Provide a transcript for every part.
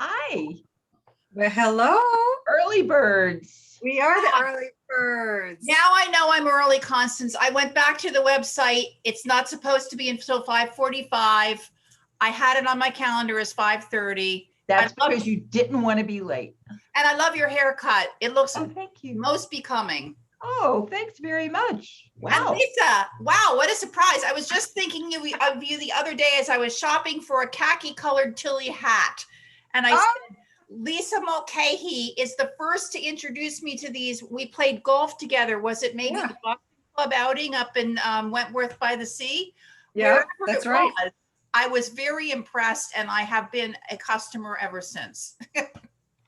Hi. Well, hello. Early birds. We are the early birds. Now I know I'm early, Constance. I went back to the website. It's not supposed to be until 5:45. I had it on my calendar as 5:30. That's because you didn't want to be late. And I love your haircut. It looks thank you. Most becoming. Oh, thanks very much. Wow. And Lisa, wow, what a surprise. I was just thinking of you the other day as I was shopping for a khaki colored Tilly hat. And I said, Lisa Mulcahy is the first to introduce me to these. We played golf together. Was it maybe the Boston Club outing up in Wentworth by the Sea? Yeah, that's right. I was very impressed, and I have been a customer ever since.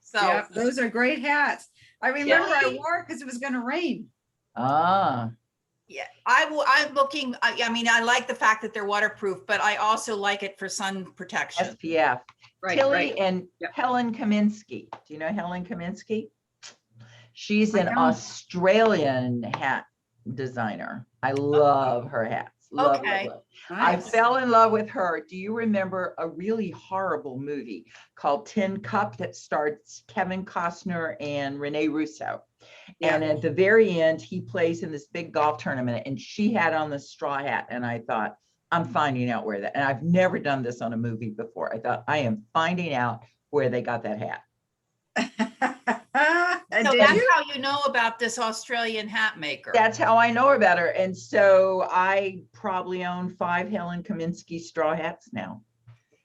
So yeah, those are great hats. I remember I wore it because it was going to rain. Ah. Yeah, I'm looking. I mean, I like the fact that they're waterproof, but I also like it for sun protection. SPF. Right, Tilly and Helen Kaminsky. Do you know Helen Kaminsky? She's an Australian hat designer. I love her hats. Love, love, love. Nice. I fell in love with her. Do you remember a really horrible movie called Tin Cup that stars Kevin Costner and Rene Russo? Yeah. And at the very end, he plays in this big golf tournament, and she had on the straw hat. And I thought, I'm finding out where that, and I've never done this on a movie before. I thought, I am finding out where they got that hat. So that's how you know about this Australian hat maker. That's how I know about her. And so I probably own 5 Helen Kaminsky straw hats now.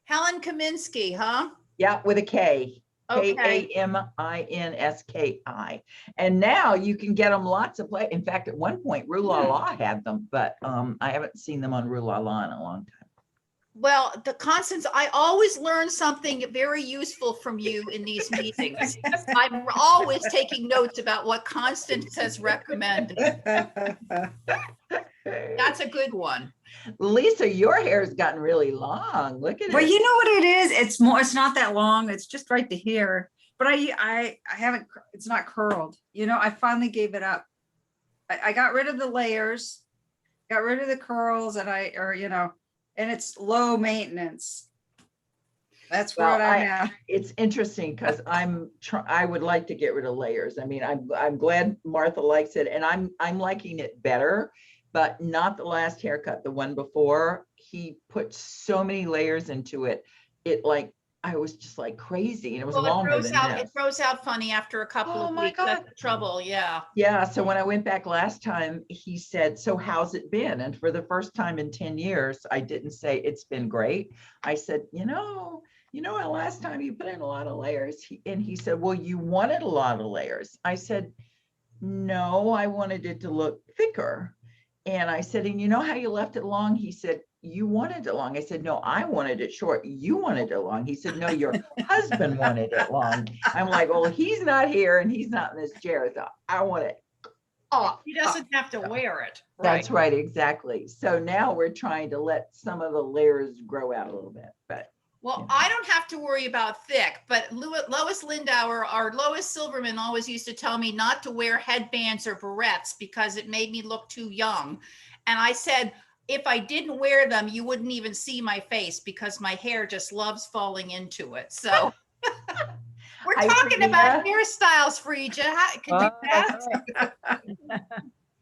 Helen Kaminsky, huh? Yeah, with a K. Okay. Kaminski. And now you can get them lots of places. In fact, at one point, Rue La La had them, but I haven't seen them on Rue La La in a long time. Well, Constance, I always learn something very useful from you in these meetings. I'm always taking notes about what Constance has recommended. That's a good one. Lisa, your hair's gotten really long. Look at it. Well, you know what it is? It's not that long. It's just right to here. But I haven't, it's not curled. You know, I finally gave it up. I got rid of the layers, got rid of the curls, and and it's low maintenance. That's what I'm at. It's interesting because I would like to get rid of layers. I mean, I'm glad Martha likes it, and I'm liking it better, but not the last haircut, the one before. He put so many layers into it. I was just like crazy, and it was longer than this. It grows out funny after a couple of weeks. That's the trouble. Yeah. Yeah. So when I went back last time, he said, so how's it been? And for the first time in 10 years, I didn't say it's been great. I said, last time you put in a lot of layers. And he said, well, you wanted a lot of layers. I said, no, I wanted it to look thicker. And I said, and you know how you left it long? He said, you wanted it long. I said, no, I wanted it short. You wanted it long. He said, no, your husband wanted it long. I'm like, well, he's not here and he's not in this chair. So I want it. He doesn't have to wear it. Right? That's right. Exactly. So now we're trying to let some of the layers grow out a little bit, but. Well, I don't have to worry about thick, but Lois Lindauer or Lois Silverman always used to tell me not to wear headbands or barrettes because it made me look too young. And I said, if I didn't wear them, you wouldn't even see my face because my hair just loves falling into it. So we're talking about hairstyles, Frida.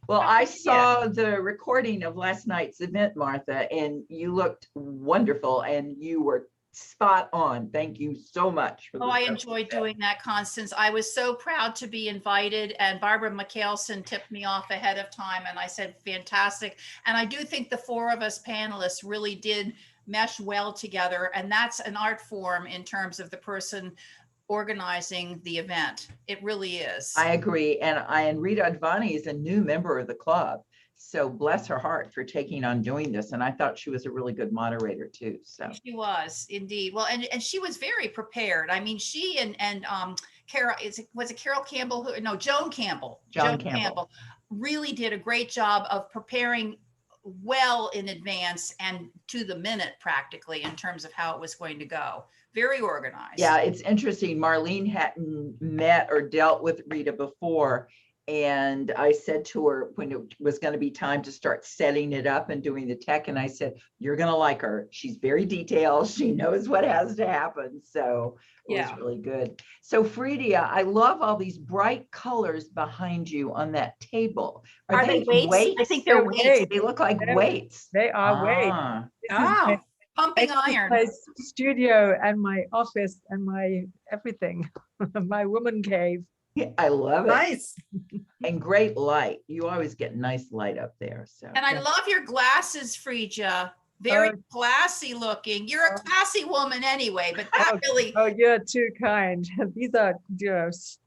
Well, I saw the recording of last night's event, Martha, and you looked wonderful and you were spot on. Thank you so much. I enjoyed doing that, Constance. I was so proud to be invited, and Barbara McHaleson tipped me off ahead of time, and I said, fantastic. And I do think the 4 of us panelists really did mesh well together, and that's an art form in terms of the person organizing the event. It really is. I agree. And Rita Advani is a new member of the club. So bless her heart for taking on doing this. And I thought she was a really good moderator too. So she was indeed. Well, and she was very prepared. I mean, she and was it Carol Campbell? No, Joan Campbell. Joan Campbell really did a great job of preparing well in advance and to the minute practically in terms of how it was going to go. Very organized. Yeah, it's interesting. Marlene hadn't met or dealt with Rita before. And I said to her when it was going to be time to start setting it up and doing the tech, and I said, you're going to like her. She's very detailed. She knows what has to happen. So it was really good. So Frida, I love all these bright colors behind you on that table. Are they weights? I think they're weights. They look like weights. They are weights. This is pumping my iron. studio and my office and my everything, my woman cave. I love it. Nice. And great light. You always get nice light up there. So. And I love your glasses, Frida. Very classy looking. You're a classy woman anyway, but that really. Oh, you're too kind. These are just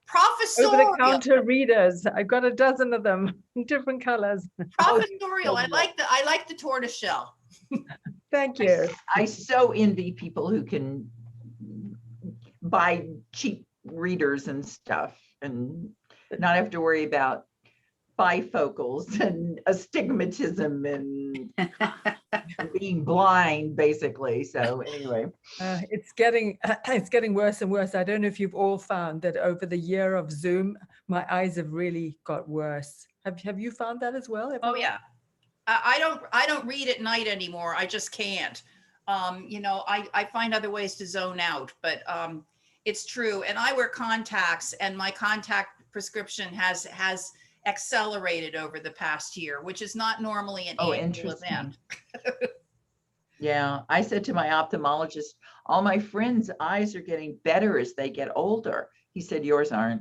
professorial. over-the-counter readers. I've got a dozen of them in different colors. Professorial. I like the tortoiseshell. Thank you. I so envy people who can buy cheap readers and stuff and not have to worry about bifocals and astigmatism and being blind, basically. So anyway, it's getting worse and worse. I don't know if you've all found that over the year of Zoom, my eyes have really got worse. Have you found that as well? Oh yeah, I don't read at night anymore. I just can't. I find other ways to zone out, but it's true. And I wear contacts, and my contact prescription has accelerated over the past year, which is not normally an annual event. Yeah, I said to my ophthalmologist, all my friends' eyes are getting better as they get older. He said, yours aren't.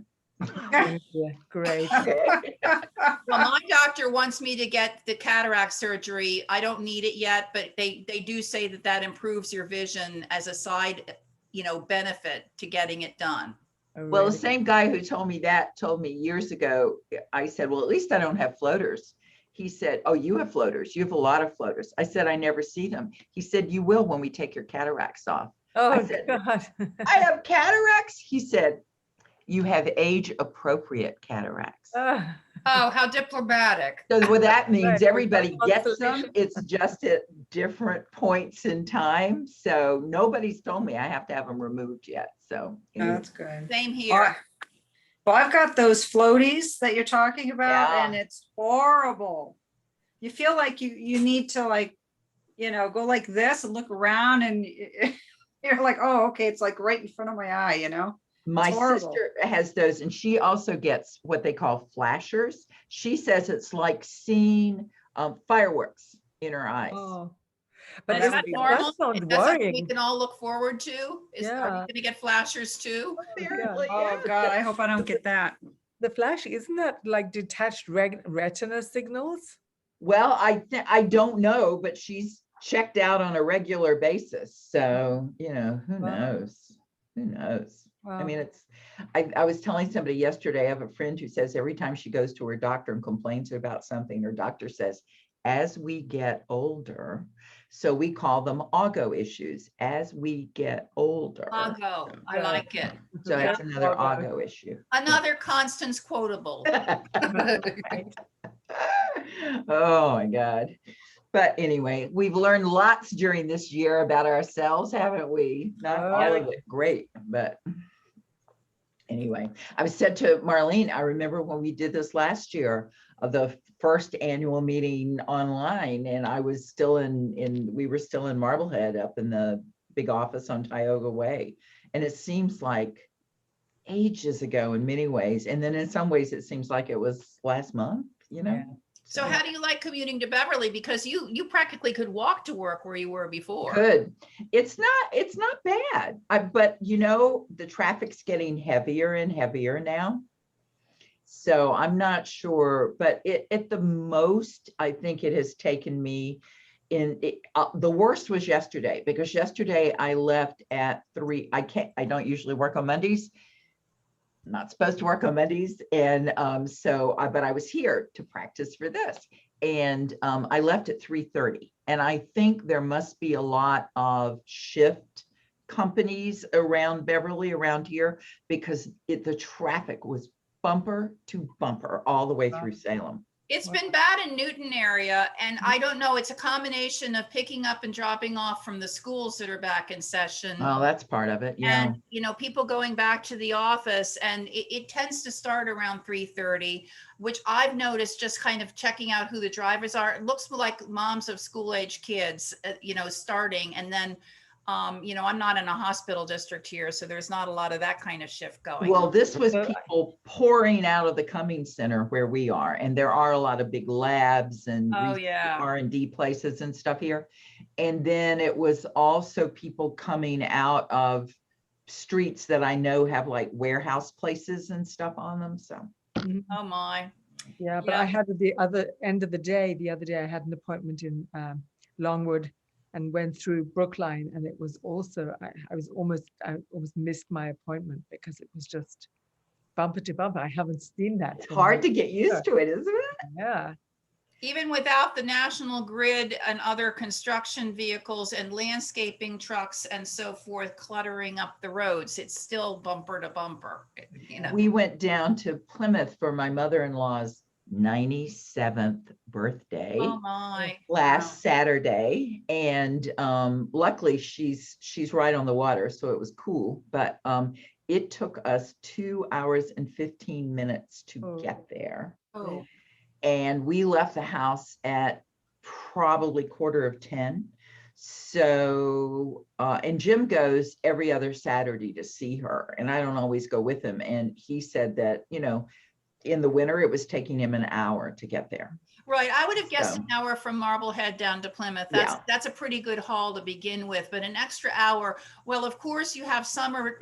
Yeah, great. Well, my doctor wants me to get the cataract surgery. I don't need it yet, but they do say that improves your vision as a side, benefit to getting it done. Oh, Well, really? the same guy who told me years ago, I said, well, at least I don't have floaters. He said, oh, you have floaters. You have a lot of floaters. I said, I never see them. He said, you will when we take your cataracts off. Oh, I said, God. I have cataracts. He said, you have age appropriate cataracts. Oh, how diplomatic. So what that means, Right. everybody gets them. It's just at different points in time. So nobody's told me I have to have them removed yet. So anyway. That's good. Same here. Well, I've got those floaties that you're talking about, Yeah. and it's horrible. You feel like you need to go like this and look around, and you're like, oh, okay, it's like right in front of my eye, My horrible. sister has those, and she also gets what they call flashers. She says it's like seeing fireworks in her eyes. Oh. But But is that, that normal? that sounds Is that something we worrying. can all look forward to? Are we Yeah. going to get flashers too? Apparently, Oh yeah. God, I hope I don't get that. The flash, isn't that like detached retina signals? Well, I don't know, but she's checked out on a regular basis. So, who Wow. knows? Who knows? I Wow. mean, I was telling somebody yesterday, I have a friend who says every time she goes to her doctor and complains about something, her doctor says, as we get older, so we call them augo issues, as we get older. Ago. I like it. So that's another Augo. augo issue. Another Constance quotable. Right. Oh my God. But anyway, we've learned lots during this year about ourselves, haven't we? Not all of it great, but anyway, I said to Marlene, I remember when we did this last year, the first annual meeting online, and I was still we were still in Marblehead up in the big office on Tioga Way. And it seems like ages ago in many ways. And then in some ways, it seems like it was last month, Yeah. So how do you like commuting to Beverly? Because you practically could walk to work where you were before. Good. It's not bad. But the traffic's getting heavier and heavier now. So I'm not sure, but at the most, I think it has taken me the worst was yesterday, because yesterday I left at 3. I don't usually work on Mondays. I'm not supposed to work on Mondays. And but I was here to practice for this. And I left at 3:30. And I think there must be a lot of shift companies around Beverly, around here, because the traffic was bumper to bumper all the way through Salem. It's been bad in Newton area, and I don't know, it's a combination of picking up and dropping off from the schools that are back in session. Oh, that's part of it. Yeah. And, you know, people going back to the office, and it tends to start around 3:30, which I've noticed just kind of checking out who the drivers are. It looks like moms of school age kids, you know, starting, and then, you know, I'm not in a hospital district here, so there's not a lot of that kind of shift going. Well, this was people pouring out of the Cummings Center where we are, and there are a lot of big labs and Oh, yeah. R&D places and stuff here. And then it was also people coming out of streets that I know have like warehouse places and stuff on them. So Oh my. Yeah, but Yeah. I had at the other end of the day, I had an appointment in Longwood and went through Brookline, and it was also, I almost missed my appointment because it was just bumper to bumper. I haven't seen that. it's hard to get used to it, isn't it? Yeah. Even without the National Grid and other construction vehicles and landscaping trucks and so forth cluttering up the roads, it's still bumper to bumper, you know. We went down to Plymouth for my mother-in-law's 97th birthday. Oh my. Last Saturday, and luckily she's right on the water, so it was cool, but it took us 2 hours and 15 minutes to get there, Oh. and we left the house at probably 9:45. So and Jim goes every other Saturday to see her, and I don't always go with him, and he said that, you know, in the winter it was taking him an hour to get there. Right, I would have guessed So- an hour from Marblehead down to Plymouth. Yeah. That's a pretty good haul to begin with, but an extra hour. Well, of course, you have summer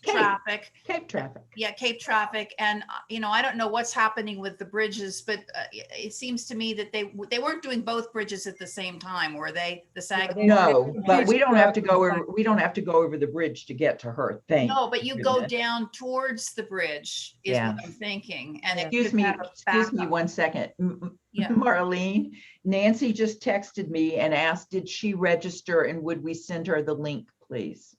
traffic. Cape traffic. Yeah, Cape traffic, and you know, I don't know what's happening with the bridges, but it seems to me that they weren't doing both bridges at the same time, were they? The Sag. No, but we don't have to go over, we don't have to go over the bridge to get to her thing. No, but you go goodness. down towards the bridge is Yeah. what I'm thinking, and it Excuse could me, have a excuse me backup. 1 second. Yeah. Marlene, Nancy just texted me and asked, did she register and would we send her the link, please?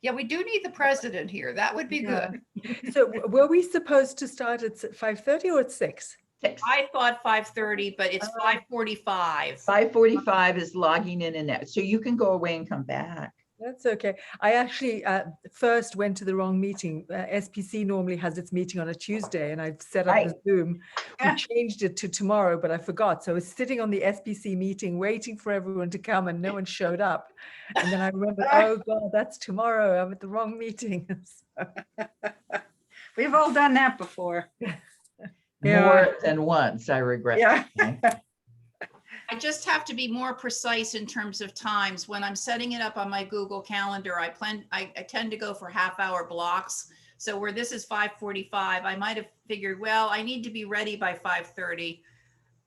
Yeah, we do need the president here. That would be Yeah. good. So were we supposed to start at 5:30 or at 6? 6. I thought 5:30, but it's 5:45. 5:45 is logging in and out, so you can go away and come back. That's okay. I actually first went to the wrong meeting. SPC normally has its meeting on a Tuesday, and I've set up the Zoom. We changed it to tomorrow, but I forgot. So I was sitting on the SPC meeting, waiting for everyone to come, and no one showed up. And then I remembered, oh God, that's tomorrow. I'm at the wrong meeting. We've all done that before. More than once, I regret. Yeah. saying. I just have to be more precise in terms of times. When I'm setting it up on my Google Calendar, I tend to go for half-hour blocks. So where this is 5:45, I might have figured, well, I need to be ready by 5:30,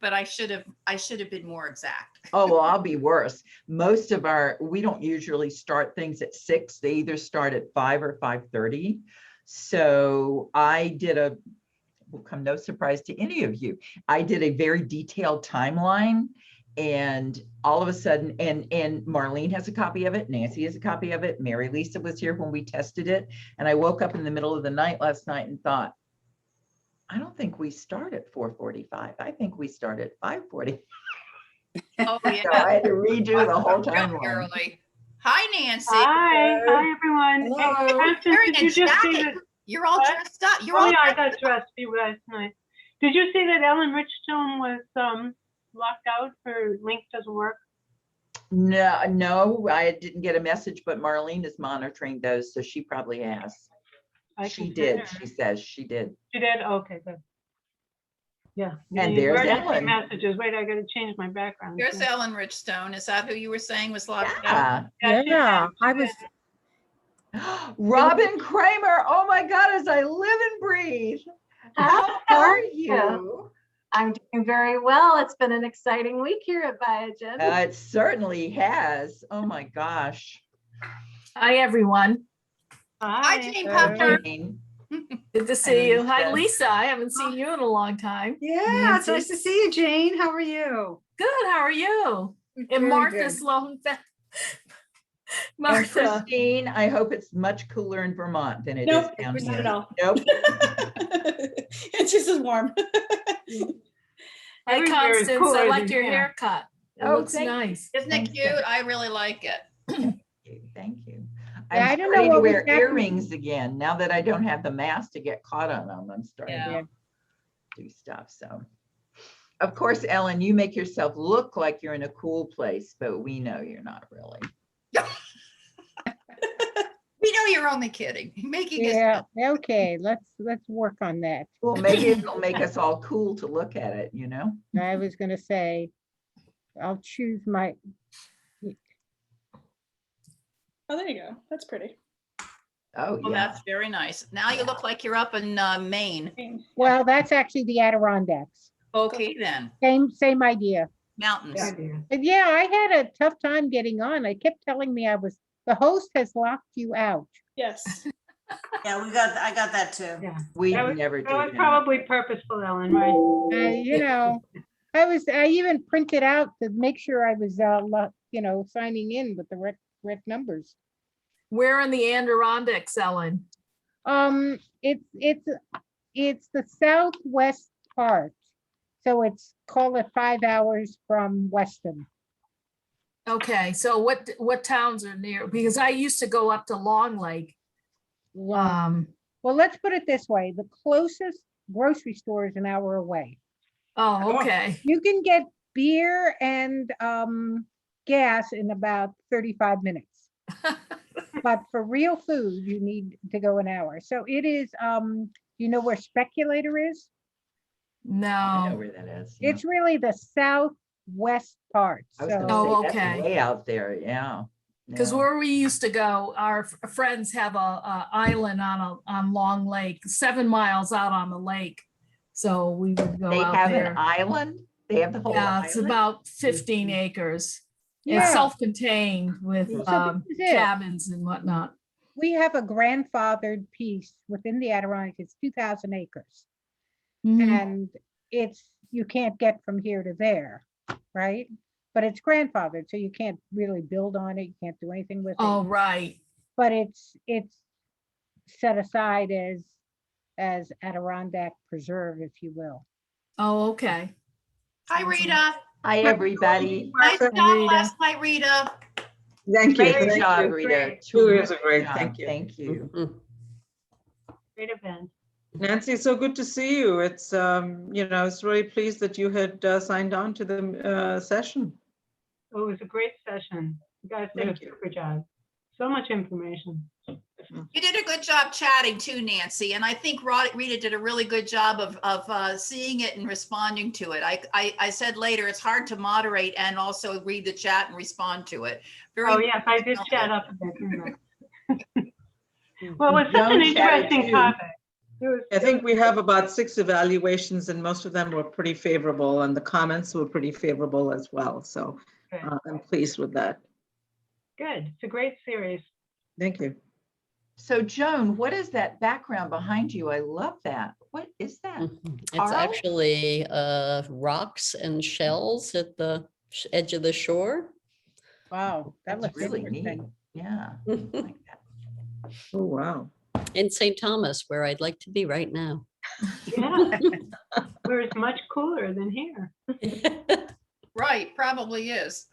but I should have been more exact. Oh, well, I'll be worse. Most of we don't usually start things at 6. They either start at 5 or 5:30. So I did will come no surprise to any of you. I did a very detailed timeline, and all of a sudden, and Marlene has a copy of it, Nancy has a copy of it, Mary Lisa was here when we tested it, and I woke up in the middle of the night last night and thought, I don't think we start at 4:45. I think we start at 5:40. Oh, So yeah. I had to redo the whole Real timeline. early. Hi, Nancy. Hi everyone. Hey, Hello. Pattinson, Very did you just say ecstatic. that? You're all What? dressed up. You're Oh all yeah, I dressed got dressed. You guys, nice. Did you say that Ellen Richardson was locked out? Her link doesn't work. No, I didn't get a message, but Marlene is monitoring those, so she probably has. I She can did, send her. she says she did. She did? Okay, good. Yeah. And the there's emergency Ellen. Messages. Wait, I gotta change my background. There's too. Ellen Richstone. Is that who you were saying was locked out? Yeah. Yeah, I was. Robin Kramer, oh my God, as I live and breathe. How are you? I'm doing very well. It's been an exciting week here at Biogen. It certainly has. Oh my gosh. Hi, everyone. Hi, Jane Pepper. Jane. Good to see you. Hi, Lisa. Lisa. I haven't seen you in a long time. Yeah, it's nice to see you, Jane. How are you? Good. How are you? Very And Martha good. Sloan And Martha. Christine, I hope it's much cooler in Vermont than it is Nope, down not here. at all. Nope. It's just as warm. Hi, Everywhere is Constance. I cooler like than your here. haircut. It Oh, looks thank you. nice. Isn't it Thanks, cute? Jen. I really like it. Thank you. Yeah, I I'm don't know starting to what was wear happening. earrings again. Now that I don't have the mask to get caught on them, I'm starting Yeah. to do stuff. So, of course, Ellen, you make yourself look like you're in a cool place, but we know you're not really. We know you're only kidding. Making us. Yeah, okay, let's work on that. Well, maybe it'll make us all cool to look at it, you know? I was gonna say, I'll choose my, Oh, there you go. That's pretty. Oh, Oh, yeah. that's very nice. Now you look like you're up in Maine. well, that's actually the Adirondacks. Okay, then. Same idea. Mountains. But yeah, I had a tough time getting on. I kept telling me the host has locked you out. Yes. Yeah, I got that too. Yeah. We That was- never do That was that. probably purposeful, Ellen, right? You know, I even printed out to make sure I was, signing in with the correct numbers. Where in the Adirondacks, Ellen? It's the southwest part. So call it 5 hours from Weston. Okay, so what towns are near? Because I used to go up to Long Lake. Well, let's put it this way. The closest grocery store is an hour away. Oh, okay. You can get beer and gas in about 35 minutes. But for real food, you need to go an hour. So it is, you know where Speculator is? I know No. where that is. Yeah. It's really the southwest part. I was gonna So Oh, say, that's okay. way out there, yeah. Because Yeah. where we used to go, our friends have a island on Long Lake, 7 miles out on the lake. So we would go They out have there. an island? They have the whole Yeah, it's island? about 15 acres. It's Yeah. self-contained with So this is it. cabins and whatnot. We have a grandfathered piece within the Adirondack. It's 2,000 acres. Mhm. And you can't get from here to there, right? But it's grandfathered, so you can't really build on it. You can't do anything with Oh, it. right. But it's set aside as Adirondack Preserve, if you will. Oh, okay. Hi, Rita. Hi, everybody. Nice job Rita. last night, Rita. Thank you. Great Thank job, you. Rita. You guys are Terrific great. job. Thank you. Thank you. Mhm. Great event. Nancy, it's so good to see you. It's, I was really pleased that you had signed on to the session. It was a great session. You guys did a Thank you. super job. So much information. You did a good job chatting too, Nancy. And I think Rita did a really good job of seeing it and responding to it. I said later, it's hard to moderate and also read the chat and respond to it. Oh, yes, I did chat up a bit. didn't I? Well, it was such an Joan chatted interesting too. topic. It was- I think we have about 6 evaluations and most of them were pretty favorable and the comments were pretty favorable as well. So Good. I'm pleased with that. Good. It's a great series. Thank you. So Joan, what is that background behind you? I love that. What is that? It's Coral? actually rocks and shells at the edge of the shore. Wow, that That's looks really neat. interesting. Yeah. I like that. Oh, wow. In St. Thomas, where I'd like to be right now. Yeah. Where it's much cooler than here. Right, probably is.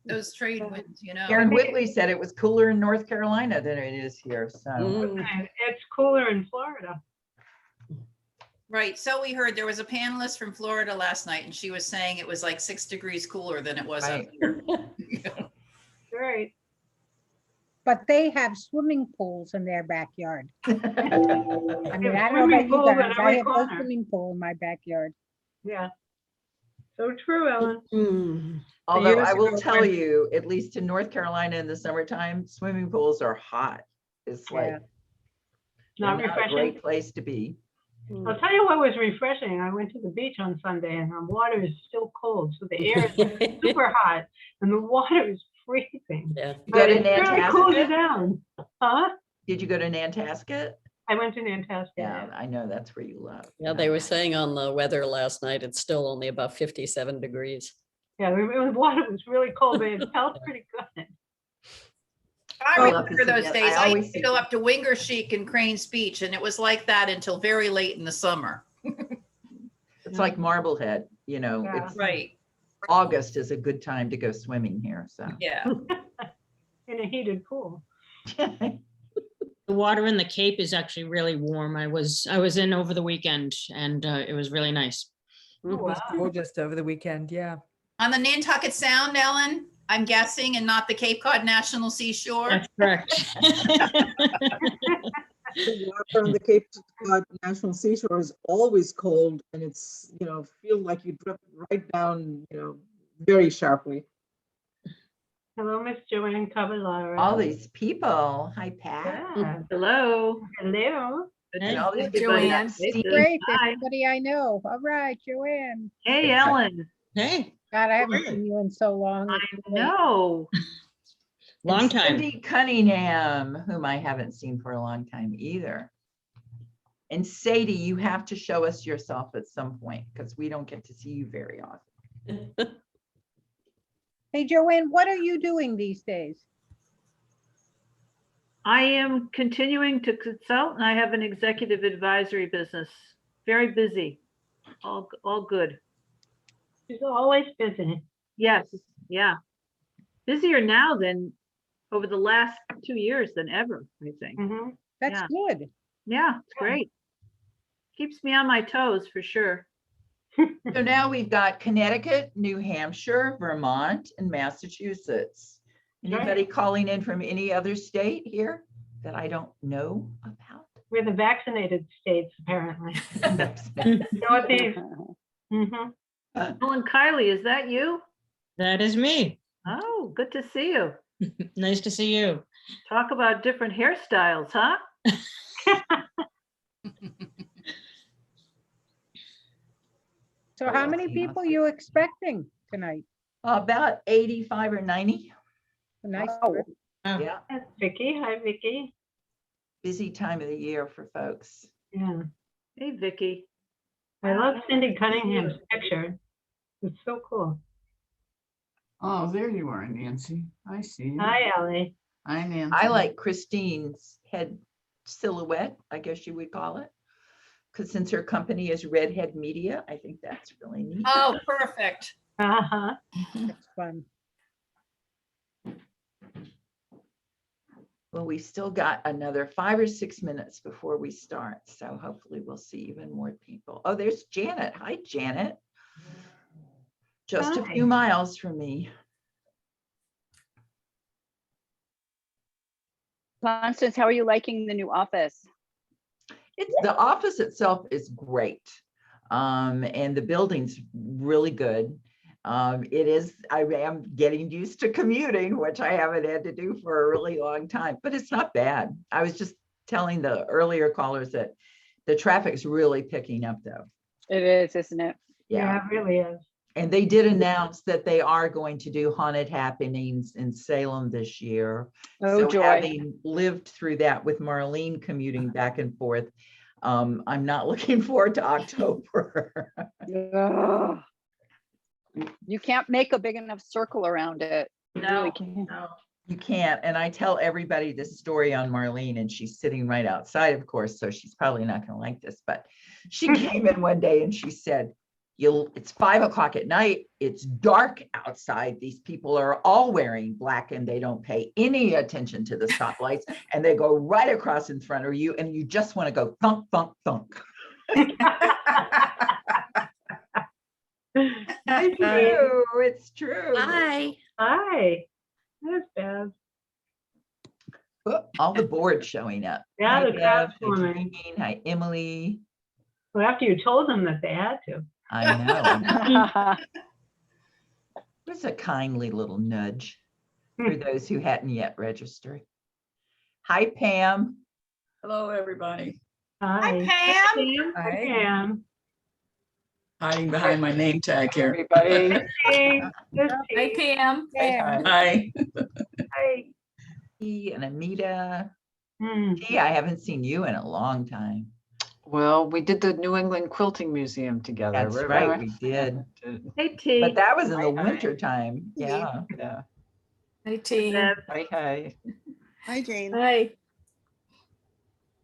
Those trade winds, you know. Karen Whitley said it was cooler in North Carolina than it is here, so. Mm. And it's cooler in Florida. Right. So we heard there was a panelist from Florida last night and she was saying it was like 6 degrees cooler than it was up Right. here. Right. But they have swimming pools in their backyard. I mean, have I don't know about swimming you pools in guys. I every have no corner. swimming pool in my backyard. Yeah. So true, Ellen. Mm. Although years I will ago, tell when- you, at least in North Carolina in the summertime, swimming pools are hot. It's like, Yeah. Not they're not a refreshing. great place to be. I'll tell you what was refreshing. I went to the beach on Sunday and the water is still cold. So the air is super hot and the water is freezing. Yeah. You go But to it really cools you Nantasket? down. Huh? Did you go to Nantasket? I went to Nantasket. Yeah, I know that's where you love. Yeah, they were saying on the weather last night, it's still only about 57 degrees. Yeah, the water was really cold, but it felt pretty good. I Oh, remember those I days. I always used to see- go up to Winger Chic and Crane's Beach, and it was like that until very late in the summer. It's like Marblehead, you know, Yeah. it's Right. August is a good time to go swimming here, so. Yeah. In a heated pool. The water in the Cape is actually really warm. I was in over the weekend and it was really nice. It was gorgeous over the weekend, yeah. On the Nantucket Sound, Ellen, I'm guessing, and not the Cape Cod National Seashore. That's correct. The water on the Cape Cod National Seashore is always cold, and it's, you know, feel like you drip right down, you know, very sharply. Hello, Miss Joanne Cavallaro. All these people. Hi, Pat. Yeah. Hello. Hello. And all these Hey, people in Joanne. that steam- Great, there's Hi. somebody I know. All right, Joanne. Hey, Ellen. Hey, God, I haven't Great. seen you in so long. I It's great. know. and long time. Cindy Cunningham, whom I haven't seen for a long time either. And Sadie, you have to show us yourself at some point because we don't get to see you very often. Hey, Joanne, what are you doing these days? I am continuing to consult and I have an executive advisory business. Very busy. All good. She's always busy. Yes, yeah. Busier now than over the last 2 years than ever, I think. Mhm. That's Yeah. good. Yeah, it's great. Keeps me on my toes for sure. So now we've got Connecticut, New Hampshire, Vermont, and Massachusetts. Anybody calling in from any other state here that I don't know about? We're the vaccinated states, apparently. Northeast. Mm-hmm. Ellen Kylie, is that you? That is me. Oh, good to see you. Nice to see you. Talk about different hairstyles, huh? So how many people you expecting tonight? About 85 or 90. A nice Oh. group. Yeah, That's Vicky. Hi, Vicky. busy time of the year for folks. Yeah. Hey, Vicky. I love Cindy Cunningham's picture. It's so cool. Oh, there you are, Nancy. I see you. Hi, Ellie. Hi, Nancy. I like Christine's head silhouette, I guess you would call it. Because since her company is Redhead Media, I think that's really neat. Oh, perfect. Uh-huh. That's fun. Well, we still got another 5 or 6 minutes before we start, so hopefully we'll see even more people. Oh, there's Janet. Hi, Janet. Just a few Hi. miles from me. Constance, how are you liking the new office? The office itself is great. And the building's really good. I am getting used to commuting, which I haven't had to do for a really long time, but it's not bad. I was just telling the earlier callers that the traffic's really picking up though. It is, isn't it? Yeah, it really is. And they did announce that they are going to do haunted happenings in Salem this year. Oh, So joy. having lived through that with Marlene commuting back and forth, I'm not looking forward to October. Ugh. You can't make a big enough circle around it. You really can't. No. You can't. And I tell everybody this story on Marlene, and she's sitting right outside, of course, so she's probably not going to like this. But she came in one day and she said, it's 5 o'clock at night. It's dark outside. These people are all wearing black and they don't pay any attention to the stoplights. And they go right across in front of you. And you just want to go thunk, thunk, thunk. It's true. It's true. Hi. Hi. That's Bev. Oh, all the boards showing up. Yeah, Hi, the crowd's Bev. Hi, forming. Jean. Hi, Emily. Well, after you told them that they had to. I know. It was a kindly little nudge for those who hadn't yet registered. Hi, Pam. Hello, everybody. Hi, Pam. Hi, Pam. Hiding behind my name tag here. Everybody. Hey, Hi, Pam. Hi. Hi. And Anita. Hmm. Gee, I haven't seen you in a long time. Well, we did the New England Quilting Museum together. That's remember? right, we did. Hey, T. But that was in the Hi. winter time. Yeah, yeah. Hey, T. Bev. Hi, hi. Hi, Jane. Hi.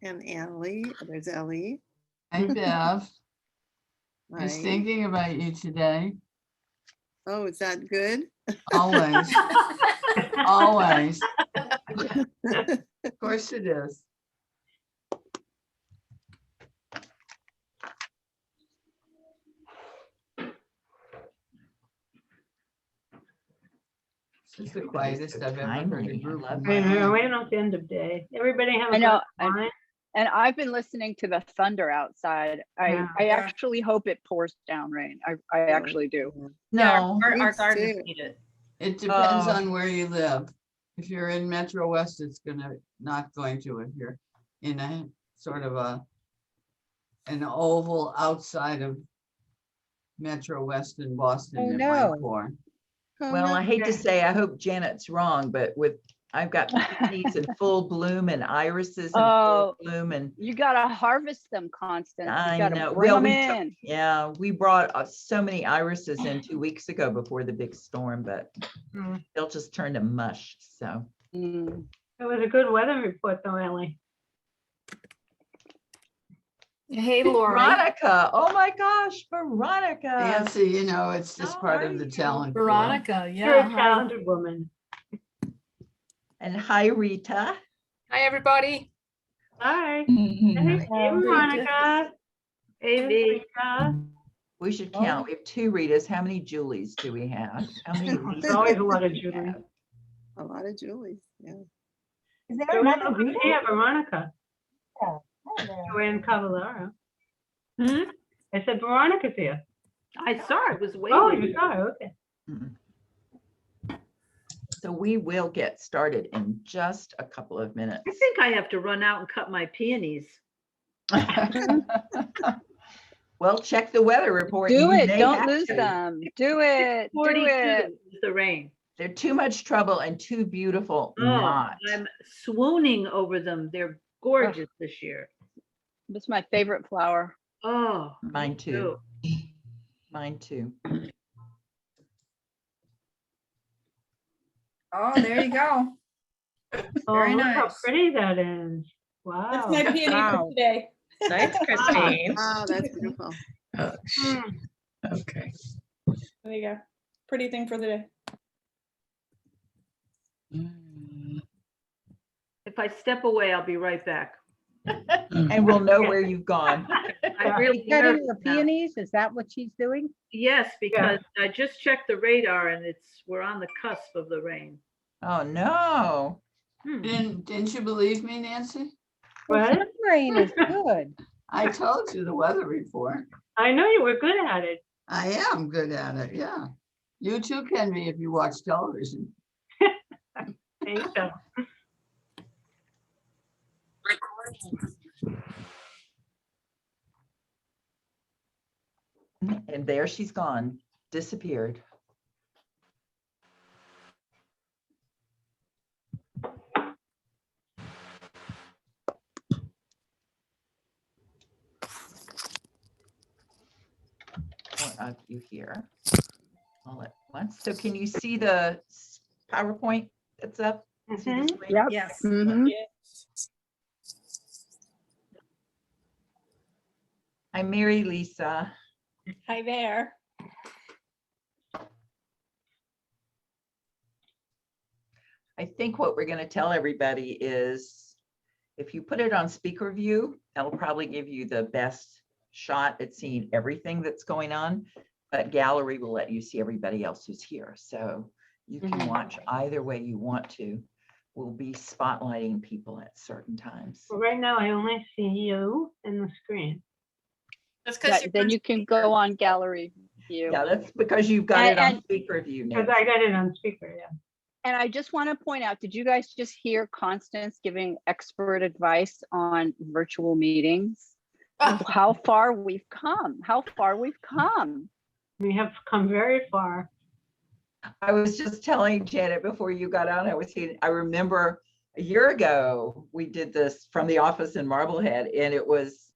And Ellie. There's Ellie. Hi, Bev. Hi. Just thinking about you today. Oh, is that good? Always. Always. Of course it is. This is the quietest I've ever heard a group. I know, we're not the end of day. Everybody have a I know, good time. and I've been listening to the thunder outside. Yeah. I actually hope it pours down rain. I actually do. No, Our Me gardens too. need it. It depends Oh. on where you live. If you're in Metro West, it's not going to. If you're in a sort of an oval outside of Metro West in Boston, Oh, it no. might pour. well, I hate to say, I hope Janet's wrong, but I've got peonies in full bloom and irises in full Oh, bloom, and you gotta harvest them, Constance. You I gotta know. bring Well, them in. yeah, we brought so many irises in 2 weeks ago before the big storm, but Mm. they'll just turn to mush. So Mm. It was a good weather report though, Ellie. Hey, Lori. Veronica, oh my gosh, Veronica. Nancy, you know, it's just How part are of the you? talent. pool. Veronica, You're yeah. a Hi. talented woman. And hi, Rita. Hi, everybody. Hi. Mhm. Hey, Veronica. Hey, Rita. We should count. We have 2 Ritas. How many Julies do we have? How many Ritas? There's always a lot of do we Julie. have? A lot of Julies. Yeah. Is there Joanne, another Rita? yeah, Veronica. Oh, there. Joanne Cavallaro. I said Veronica's here. I saw it was waiting. Oh, you saw her, okay. Mm. So we will get started in just a couple of minutes. I think I have to run out and cut my peonies. Well, check the weather report. Do You it. may Don't have lose to. them. Do it. Do 42 it. is the rain. They're too much trouble and too beautiful Oh, not. I'm swooning over them. They're gorgeous this year. It's my favorite flower. Oh, Mine too. Mine too. Oh, there you go. Oh, Very look how nice. pretty that is. Wow. That's my peony Wow. for today. Thanks, Christine. Wow, that's beautiful. Oh, Mm. okay. There you go. Pretty thing for the day. if I step away, I'll be right back. And we'll know where you've gone. I really Cutting nervous the now. peonies, is that what she's doing? Yes, because I just checked the radar and we're on the cusp of the rain. Oh, no. Didn't you believe me, Nancy? What? Sun rain is good. I told you the weather report. I know you were good at it. I am good at it, yeah. You too can be if you watch television. Thank you. And there she's gone, disappeared. More of you here all at once. So can you see the PowerPoint that's up? See the screen? Yep. Yes. Mhm. I'm Mary Lisa. Hi there. I think what we're going to tell everybody is if you put it on speaker view, that'll probably give you the best shot at seeing everything that's going on. But gallery will let you see everybody else who's here. So you can watch either way you want to. We'll be spotlighting people at certain times. Well, right now, I only see you in the screen. That's Yeah, because then you can go on gallery view. Yeah, that's because you've got it on And- speaker view now. Because I got it on speaker, yeah. And I just want to point out, did you guys just hear Constance giving expert advice on virtual meetings? How far we've come, how far we've come. We have come very far. I was just telling Janet before you got on, I remember a year ago, we did this from the office in Marblehead, and it was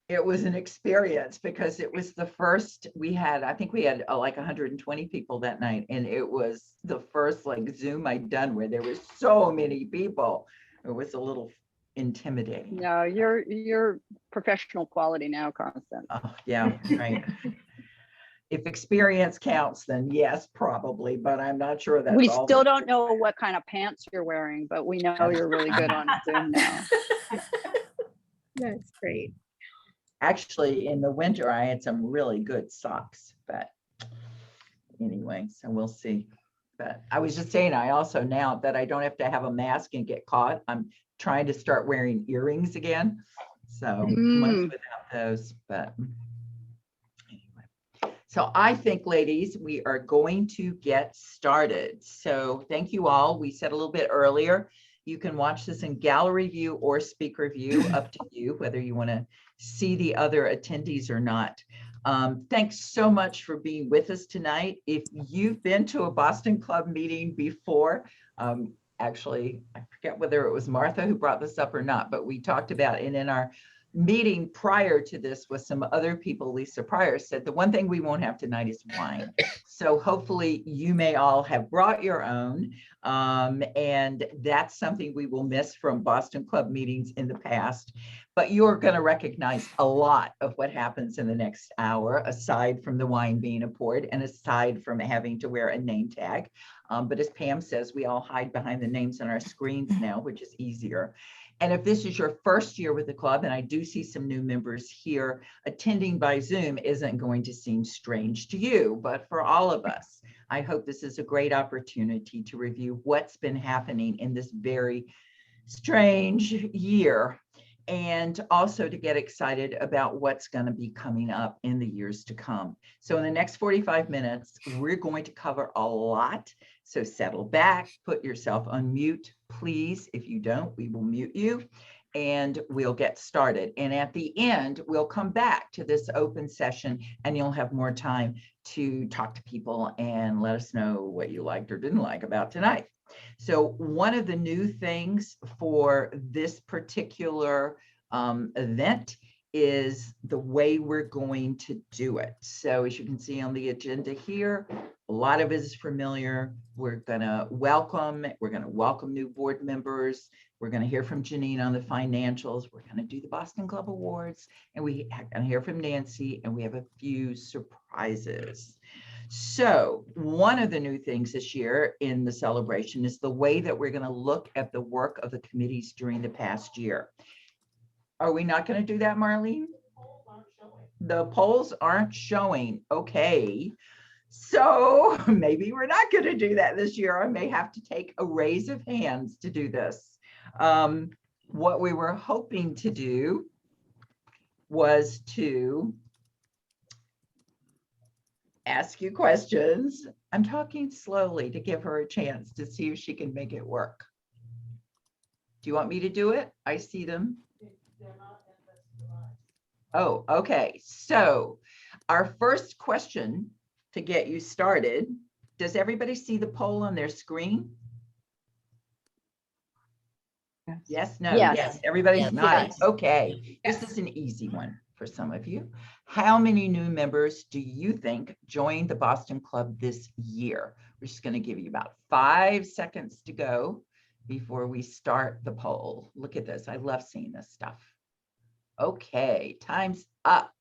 it was an experience because it was the first we had, I think we had like 120 people that night. And it was the first like Zoom I'd done where there were so many people. It was a little intimidating. No, you're professional quality now, Constance. Oh, yeah, right. If experience counts, then yes, probably, but I'm not sure that's We all. still don't know what kind of pants you're wearing, but we know you're really good on Zoom now. That's great. Actually, in the winter, I had some really good socks, but anyway, so we'll see. But I was just saying, I also, now that I don't have to have a mask and get caught, I'm trying to start wearing earrings again. So months without those, but anyway. So I think, ladies, we are going to get started. So thank you all. We said a little bit earlier, you can watch this in gallery view or speaker view, up to you, whether you want to see the other attendees or not. Thanks so much for being with us tonight. If you've been to a Boston Club meeting before, actually, I forget whether it was Martha who brought this up or not, but we talked about it in our meeting prior to this with some other people. Lisa Pryor said the one thing we won't have tonight is wine. So hopefully you may all have brought your own, and that's something we will miss from Boston Club meetings in the past. But you're going to recognize a lot of what happens in the next hour, aside from the wine being poured and aside from having to wear a name tag. But as Pam says, we all hide behind the names on our screens now, which is easier. And if this is your first year with the club, and I do see some new members here, attending by Zoom isn't going to seem strange to you, but for all of us, I hope this is a great opportunity to review what's been happening in this very strange year, and also to get excited about what's going to be coming up in the years to come. So in the next 45 minutes, we're going to cover a lot. So settle back, put yourself on mute, please. If you don't, we will mute you and we'll get started. And at the end, we'll come back to this open session and you'll have more time to talk to people and let us know what you liked or didn't like about tonight. So one of the new things for this particular event is the way we're going to do it. So as you can see on the agenda here, a lot of it is familiar. We're going to welcome new board members. We're going to hear from Janine on the financials. We're going to do the Boston Club Awards, and we're going to hear from Nancy, and we have a few surprises. So one of the new things this year in the celebration is the way that we're going to look at the work of the committees during the past year. Are we not going to do that, Marlene? The polls aren't showing. Okay. So maybe we're not going to do that this year. I may have to take a raise of hands to do this. What we were hoping to do was to ask you questions. I'm talking slowly to give her a chance to see if she can make it work. Do you want me to do it? I see them. Oh, okay. So our first question to get you started, does everybody see the poll on their screen? Yes. Yes, no, Yes. yes. Everybody's Yes. nodding. Yes. Okay. This is an easy one for some of you. How many new members do you think joined the Boston Club this year? We're just going to give you about 5 seconds to go before we start the poll. Look at this. I love seeing this stuff. Okay, time's up.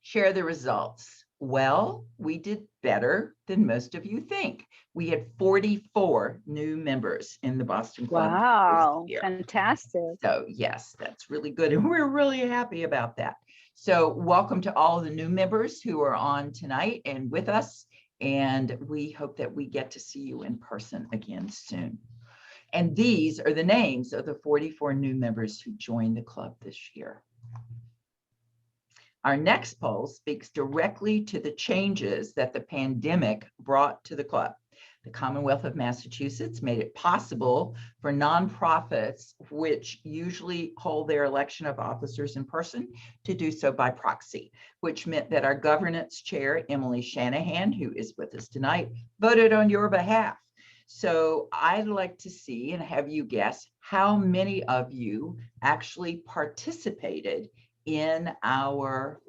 Share the results. Well, we did better than most of you think. We had 44 new members in the Boston Club. Wow, this year. fantastic. So yes, that's really good. And we're really happy about that. So welcome to all of the new members who are on tonight and with us. And we hope that we get to see you in person again soon. And these are the names of the 44 new members who joined the club this year. Our next poll speaks directly to the changes that the pandemic brought to the club. The Commonwealth of Massachusetts made it possible for nonprofits, which usually hold their election of officers in person, to do so by proxy, which meant that our governance chair, Emily Shanahan, who is with us tonight, voted on your behalf. So I'd like to see and have you guess how many of you actually participated in our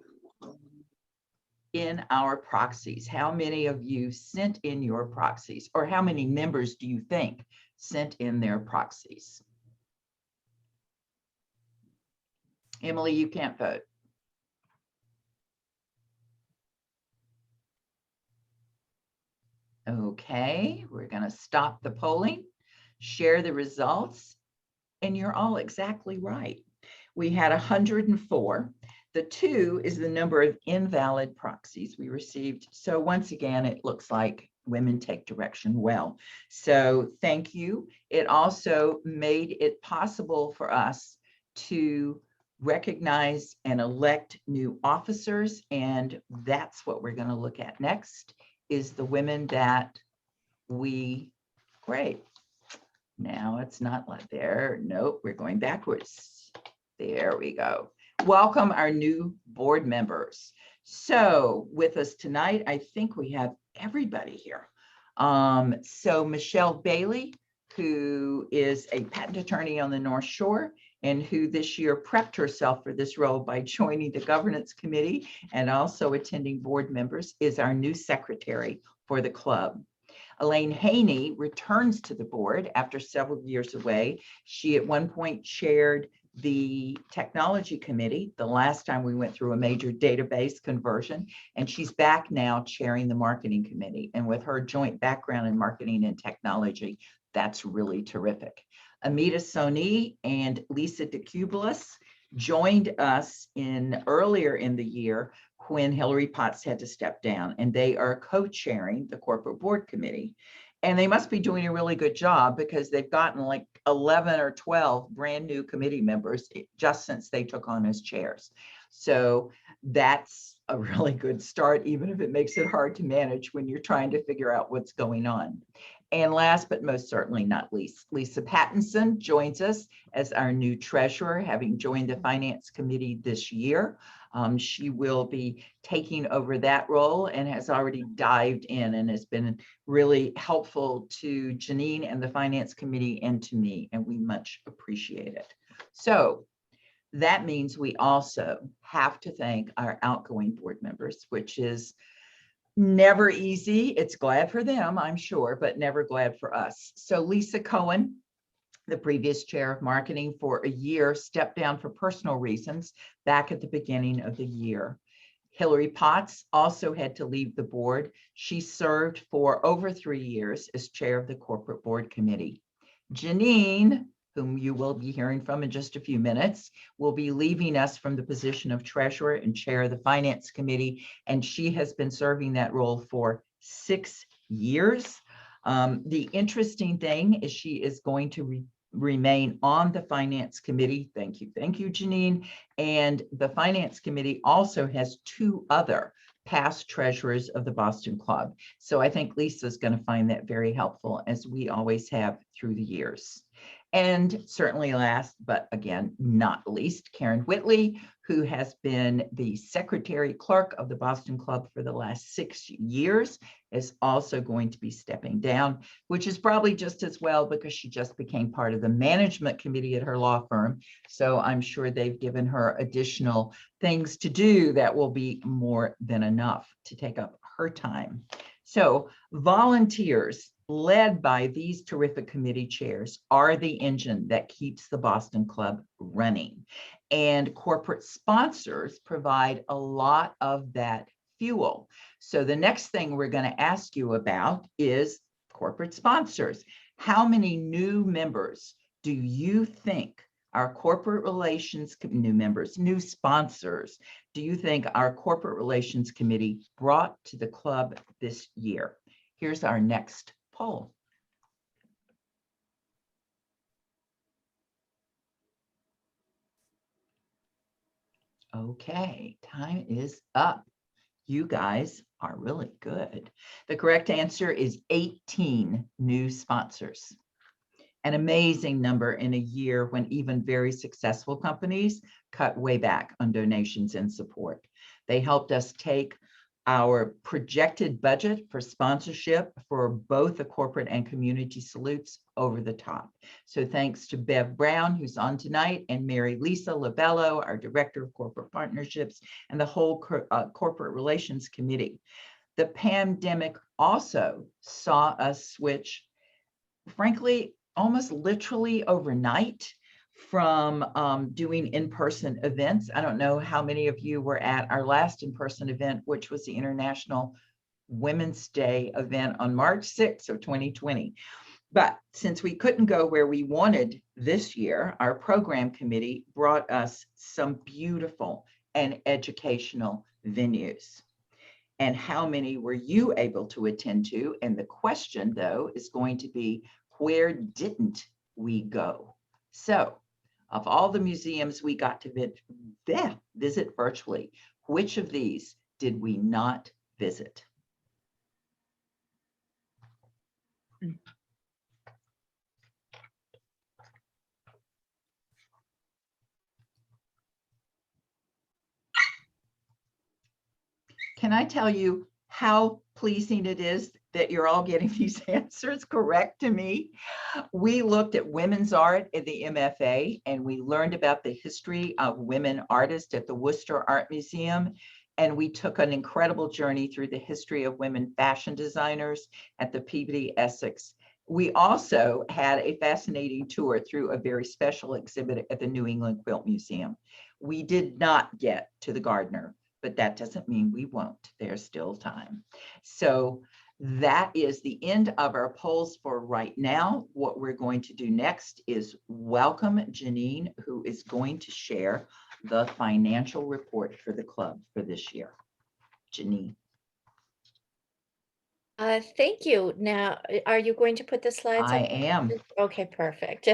proxies? How many of you sent in your proxies, or how many members do you think sent in their proxies? Emily, you can't vote. Okay, we're going to stop the polling, share the results, and you're all exactly right. We had 104. The 2 is the number of invalid proxies we received. So once again, it looks like women take direction well. So thank you. It also made it possible for us to recognize and elect new officers. And that's what we're going to look at next, is the women that great. Now it's not like there. Nope, we're going backwards. There we go. Welcome our new board members. So with us tonight, I think we have everybody here. So Michelle Bailey, who is a patent attorney on the North Shore and who this year prepped herself for this role by joining the governance committee and also attending board members, is our new secretary for the club. Elaine Haney returns to the board after several years away. She at one point chaired the technology committee the last time we went through a major database conversion, and she's back now chairing the marketing committee. And with her joint background in marketing and technology, that's really terrific. Amita Soni and Lisa DeCubelis joined us earlier in the year when Hillary Potts had to step down, and they are co-chairing the corporate board committee. And they must be doing a really good job because they've gotten like 11 or 12 brand new committee members just since they took on as chairs. So that's a really good start, even if it makes it hard to manage when you're trying to figure out what's going on. And last but most certainly not least, Lisa Pattinson joins us as our new treasurer, having joined the finance committee this year. She will be taking over that role and has already dived in and has been really helpful to Janine and the finance committee and to me, and we much appreciate it. So that means we also have to thank our outgoing board members, which is never easy. It's glad for them, I'm sure, but never glad for us. So Lisa Cohen, the previous chair of marketing for a year, stepped down for personal reasons back at the beginning of the year. Hillary Potts also had to leave the board. She served for over 3 years as chair of the corporate board committee. Janine, whom you will be hearing from in just a few minutes, will be leaving us from the position of treasurer and chair of the finance committee, and she has been serving that role for 6 years. The interesting thing is she is going to remain on the finance committee. Thank you, Janine. And the finance committee also has 2 other past treasurers of the Boston Club. So I think Lisa's going to find that very helpful, as we always have through the years. And certainly last, but again, not least, Karen Whitley, who has been the secretary clerk of the Boston Club for the last 6 years, is also going to be stepping down, which is probably just as well because she just became part of the management committee at her law firm. So I'm sure they've given her additional things to do that will be more than enough to take up her time. So volunteers led by these terrific committee chairs are the engine that keeps the Boston Club running. And corporate sponsors provide a lot of that fuel. So the next thing we're going to ask you about is corporate sponsors. How many new members do you think our corporate relations, new sponsors, do you think our corporate relations committee brought to the club this year? Here's our next poll. Okay, time is up. You guys are really good. The correct answer is 18 new sponsors. An amazing number in a year when even very successful companies cut way back on donations and support. They helped us take Our projected budget for sponsorship for both the corporate and community salutes over the top. So thanks to Bev Brown, who's on tonight, and Mary Lisa Labello, our Director of Corporate Partnerships, and the whole Corporate Relations Committee. The pandemic also saw us switch, frankly, almost literally overnight from doing in-person events. I don't know how many of you were at our last in-person event, which was the International Women's Day event on March 6th of 2020. But since we couldn't go where we wanted this year, our program committee brought us some beautiful and educational venues. And how many were you able to attend to? And the question, though, is going to be, where didn't we go? So, of all the museums we got to visit virtually, which of these did we not visit? Can I tell you how pleasing it is that you're all getting these answers correct to me? We looked at women's art at the MFA, and we learned about the history of women artists at the Worcester Art Museum. And we took an incredible journey through the history of women fashion designers at the Peabody Essex. We also had a fascinating tour through a very special exhibit at the New England Quilt Museum. We did not get to the Gardner, but that doesn't mean we won't. There's still time. So that is the end of our polls for right now. What we're going to do next is welcome Janine, who is going to share the financial report for the club for this year. Janine. Thank you. Now, are you going to put the slides up? I am. Okay, perfect.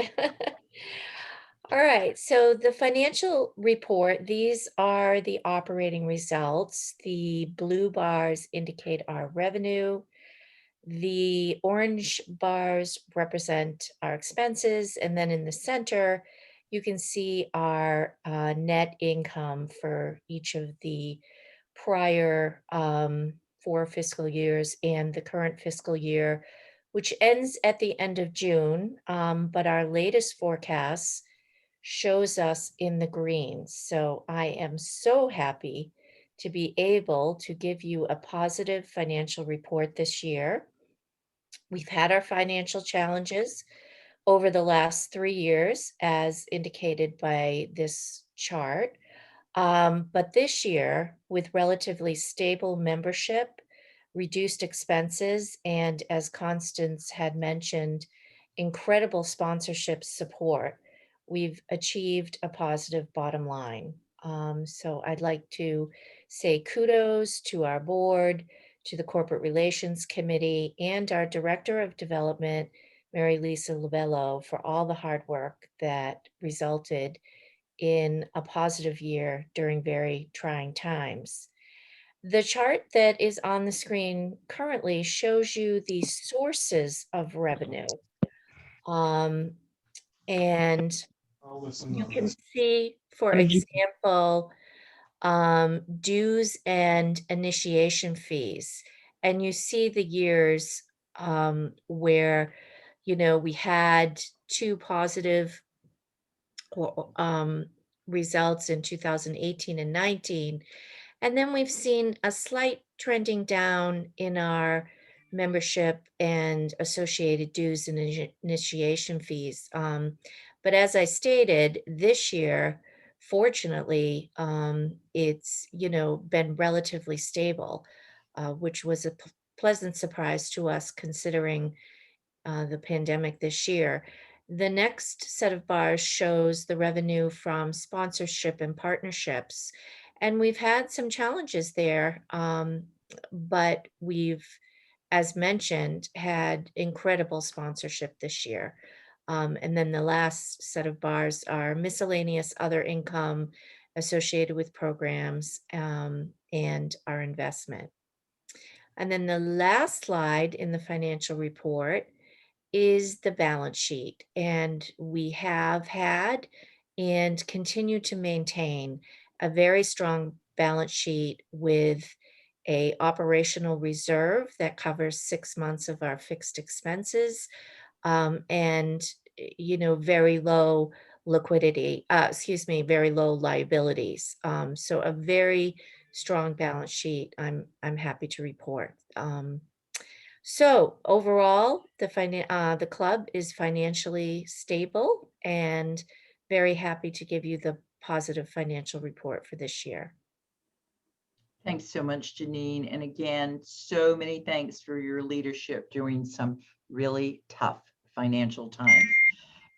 All right, so the financial report, these are the operating results. The blue bars indicate our revenue. The orange bars represent our expenses. And then in the center, you can see our net income for each of the prior 4 fiscal years and the current fiscal year, which ends at the end of June. But our latest forecasts shows us in the green. So I am so happy to be able to give you a positive financial report this year. We've had our financial challenges over the last 3 years, as indicated by this chart. But this year, with relatively stable membership, reduced expenses, and as Constance had mentioned, incredible sponsorship support, we've achieved a positive bottom line. So I'd like to say kudos to our board, to the Corporate Relations Committee, and our Director of Development, Mary Lisa Labello, for all the hard work that resulted in a positive year during very trying times. The chart that is on the screen currently shows you the sources of revenue. And you can see, for example, dues and initiation fees. And you see the years where, we had 2 positive results in 2018 and 19. And then we've seen a slight trending down in our membership and associated dues and initiation fees. But as I stated, this year, fortunately, it's, been relatively stable, which was a pleasant surprise to us considering the pandemic this year. The next set of bars shows the revenue from sponsorship and partnerships. And we've had some challenges there, but we've, as mentioned, had incredible sponsorship this year. And then the last set of bars are miscellaneous other income associated with programs and our investment. And then the last slide in the financial report is the balance sheet. And we have had and continue to maintain a very strong balance sheet with a operational reserve that covers 6 months of our fixed expenses, and very low liquidity, very low liabilities. So a very strong balance sheet, I'm happy to report. So overall, the club is financially stable and very happy to give you the positive financial report for this year. Thanks so much, Janine. And again, so many thanks for your leadership during some really tough financial times.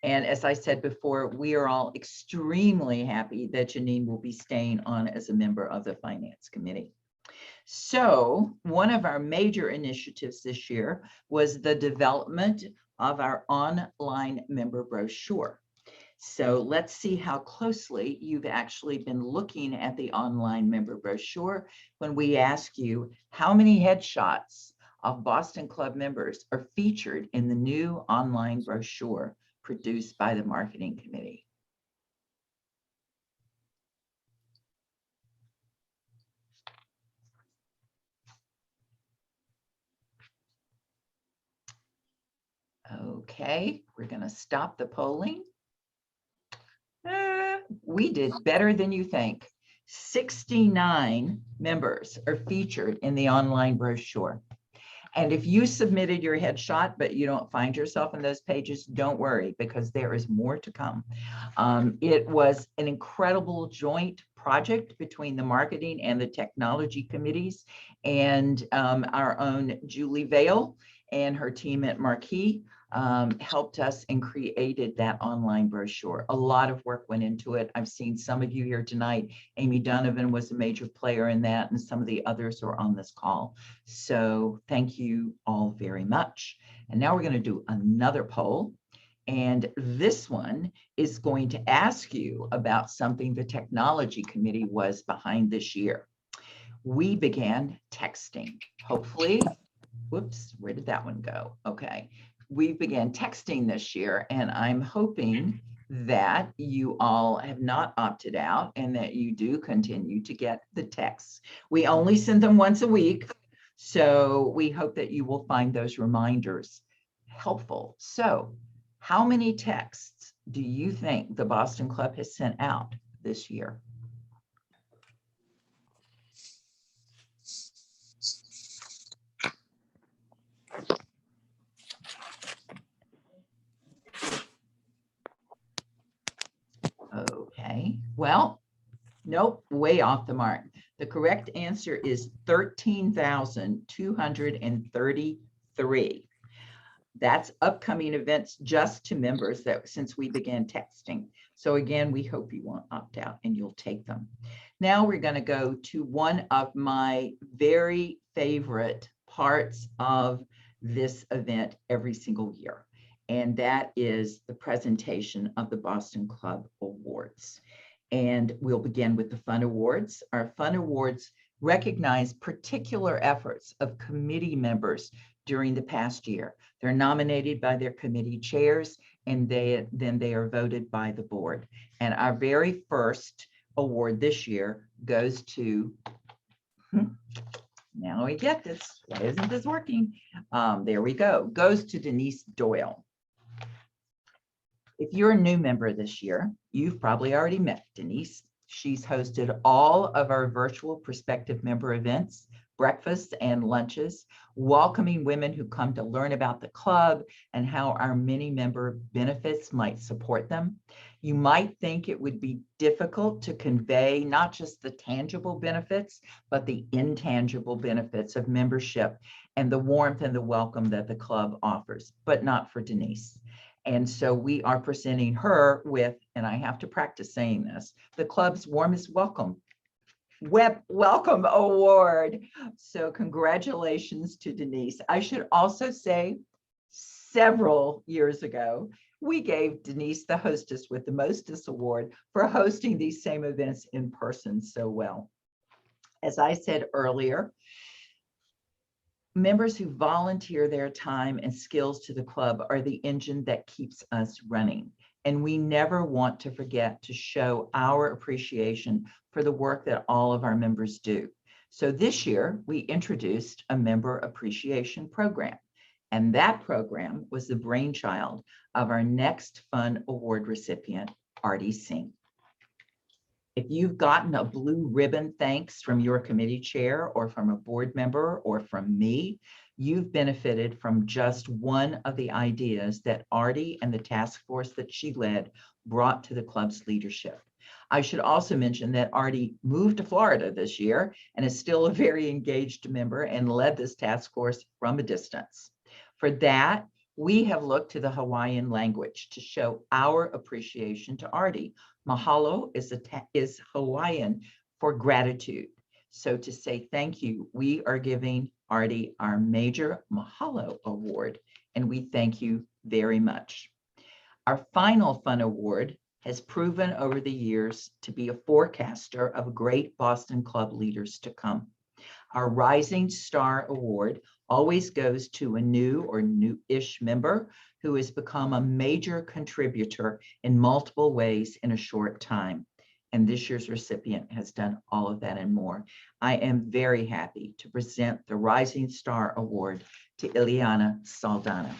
And as I said before, we are all extremely happy that Janine will be staying on as a member of the Finance Committee. So one of our major initiatives this year was the development of our online member brochure. So let's see how closely you've actually been looking at the online member brochure when we ask you how many headshots of Boston Club members are featured in the new online brochure produced by the Marketing Committee. Okay, we're going to stop the polling. We did better than you think. 69 members are featured in the online brochure. And if you submitted your headshot, but you don't find yourself in those pages, don't worry, because there is more to come. It was an incredible joint project between the marketing and the technology committees, and our own Julie Vale and her team at Marquee helped us and created that online brochure. A lot of work went into it. I've seen some of you here tonight. Amy Donovan was a major player in that, and some of the others are on this call. So thank you all very much. And now we're going to do another poll. And this one is going to ask you about something the technology committee was behind this year. We began texting. Hopefully, whoops, where did that one go? Okay. We began texting this year, and I'm hoping that you all have not opted out and that you do continue to get the texts. We only send them once a week, so we hope that you will find those reminders helpful. So, how many texts do you think the Boston Club has sent out this year? Okay, well, nope, way off the mark. The correct answer is 13,233. That's upcoming events just to members that since we began texting. So again, we hope you won't opt out and you'll take them. Now we're going to go to one of my very favorite parts of this event every single year. And that is the presentation of the Boston Club Awards. And we'll begin with the Fun Awards. Our Fun Awards recognize particular efforts of committee members during the past year. They're nominated by their committee chairs, and then they are voted by the board. And our very first award this year goes to, now we get this, why isn't this working? There we go, goes to Denise Doyle. If you're a new member this year, you've probably already met Denise. She's hosted all of our virtual prospective member events, breakfasts and lunches, welcoming women who come to learn about the club and how our many member benefits might support them. You might think it would be difficult to convey not just the tangible benefits, but the intangible benefits of membership and the warmth and the welcome that the club offers, but not for Denise. And so we are presenting her with, and I have to practice saying this, the club's warmest welcome award. So congratulations to Denise. I should also say several years ago, we gave Denise the hostess with the mostest award for hosting these same events in person so well. As I said earlier, members who volunteer their time and skills to the club are the engine that keeps us running. And we never want to forget to show our appreciation for the work that all of our members do. So this year, we introduced a member appreciation program, and that program was the brainchild of our next Fun Award recipient, Artie Singh. If you've gotten a blue ribbon thanks from your committee chair or from a board member or from me, you've benefited from just one of the ideas that Artie and the task force that she led brought to the club's leadership. I should also mention that Artie moved to Florida this year and is still a very engaged member and led this task force from a distance. For that, we have looked to the Hawaiian language to show our appreciation to Artie. Mahalo is Hawaiian for gratitude. So to say thank you, we are giving Artie our major Mahalo Award, and we thank you very much. Our final Fun Award has proven over the years to be a forecaster of great Boston Club leaders to come. Our Rising Star Award always goes to a new or new-ish member who has become a major contributor in multiple ways in a short time. And this year's recipient has done all of that and more. I am very happy to present the Rising Star Award to Ileana Saldana.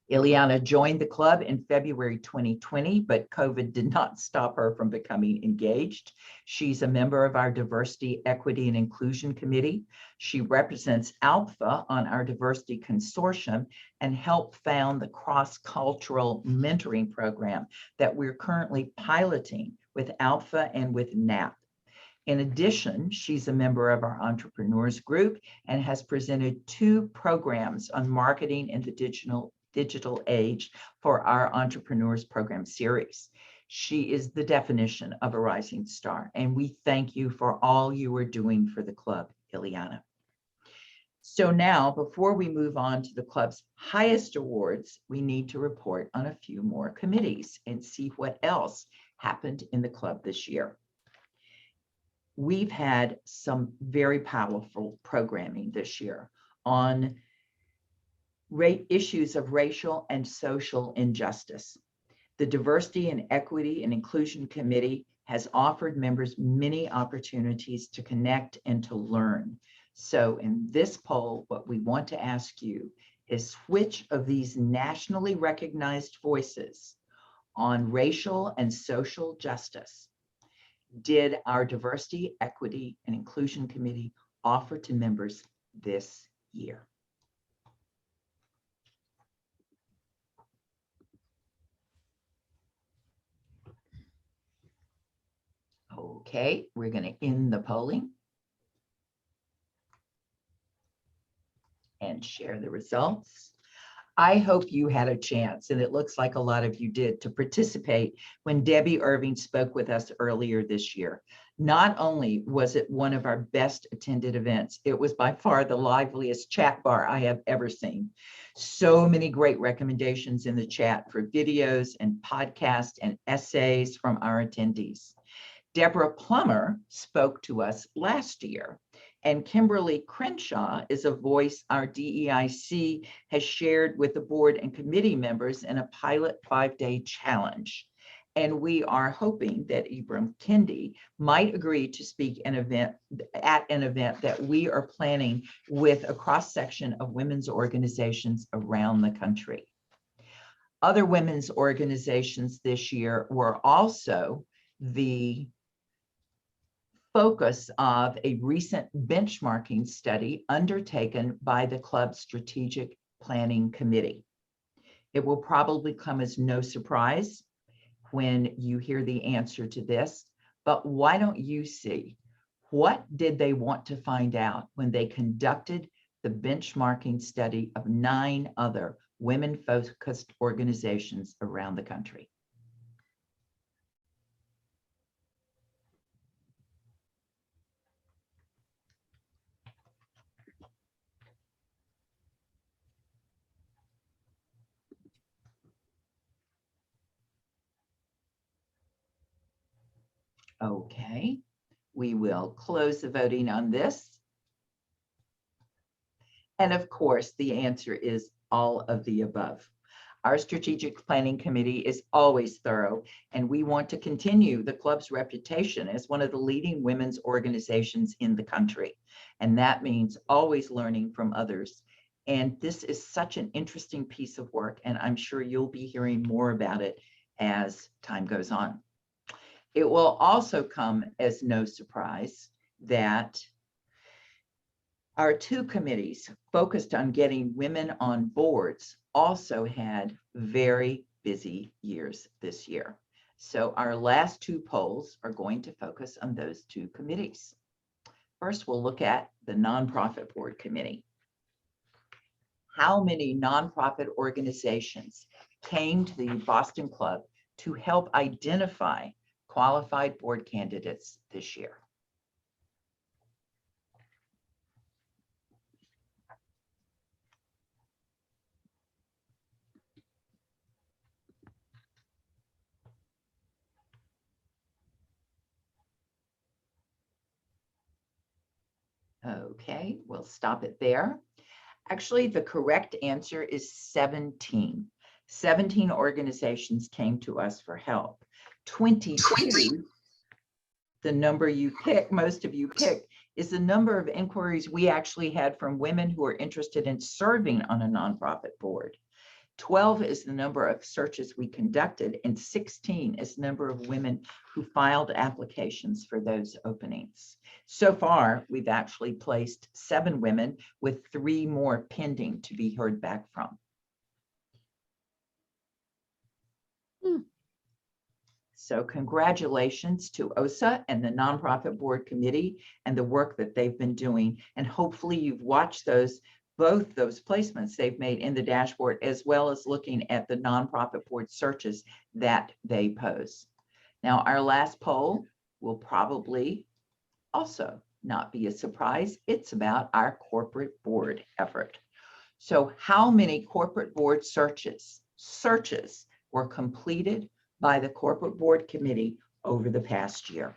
Ileana joined the club in February 2020, but COVID did not stop her from becoming engaged. She's a member of our Diversity, Equity, and Inclusion Committee. She represents Alpha on our Diversity Consortium and helped found the cross-cultural mentoring program that we're currently piloting with Alpha and with NAP. In addition, she's a member of our entrepreneurs group and has presented 2 programs on marketing in the digital age for our entrepreneurs program series. She is the definition of a rising star, and we thank you for all you are doing for the club, Ileana. So now, before we move on to the club's highest awards, we need to report on a few more committees and see what else happened in the club this year. We've had some very powerful programming this year on issues of racial and social injustice. The Diversity and Equity and Inclusion Committee has offered members many opportunities to connect and to learn. So in this poll, what we want to ask you is which of these nationally recognized voices on racial and social justice did our Diversity, Equity, and Inclusion Committee offer to members this year? Okay, we're going to end the polling and share the results. I hope you had a chance, and it looks like a lot of you did, to participate when Debbie Irving spoke with us earlier this year. Not only was it one of our best attended events, it was by far the liveliest chat bar I have ever seen. So many great recommendations in the chat for videos and podcasts and essays from our attendees. Deborah Plummer spoke to us last year, and Kimberly Crenshaw is a voice our DEIC has shared with the board and committee members in a pilot 5-day challenge. And we are hoping that Ibram Kendi might agree to speak at an event that we are planning with a cross-section of women's organizations around the country. Other women's organizations this year were also the focus of a recent benchmarking study undertaken by the club's Strategic Planning Committee. It will probably come as no surprise when you hear the answer to this, but why don't you see what did they want to find out when they conducted the benchmarking study of 9 other women-focused organizations around the country? Okay, we will close the voting on this. And of course, the answer is all of the above. Our strategic planning committee is always thorough, and we want to continue the club's reputation as one of the leading women's organizations in the country. And that means always learning from others. And this is such an interesting piece of work, and I'm sure you'll be hearing more about it as time goes on. It will also come as no surprise that our two committees focused on getting women on boards also had very busy years this year. So our last two polls are going to focus on those two committees. First, we'll look at the nonprofit board committee. How many nonprofit organizations came to the Boston Club to help identify qualified board candidates this year? Okay, we'll stop it there. Actually, the correct answer is 17. 17 organizations came to us for help. 22, the number you pick, most of you picked, is the number of inquiries we actually had from women who are interested in serving on a nonprofit board. 12 is the number of searches we conducted, and 16 is the number of women who filed applications for those openings. So far, we've actually placed 7 women with 3 more pending to be heard back from. So congratulations to OSA and the Nonprofit Board Committee and the work that they've been doing. And hopefully you've watched both those placements they've made in the dashboard, as well as looking at the nonprofit board searches that they pose. Now, our last poll will probably also not be a surprise. It's about our corporate board effort. So how many corporate board searches were completed by the corporate board committee over the past year?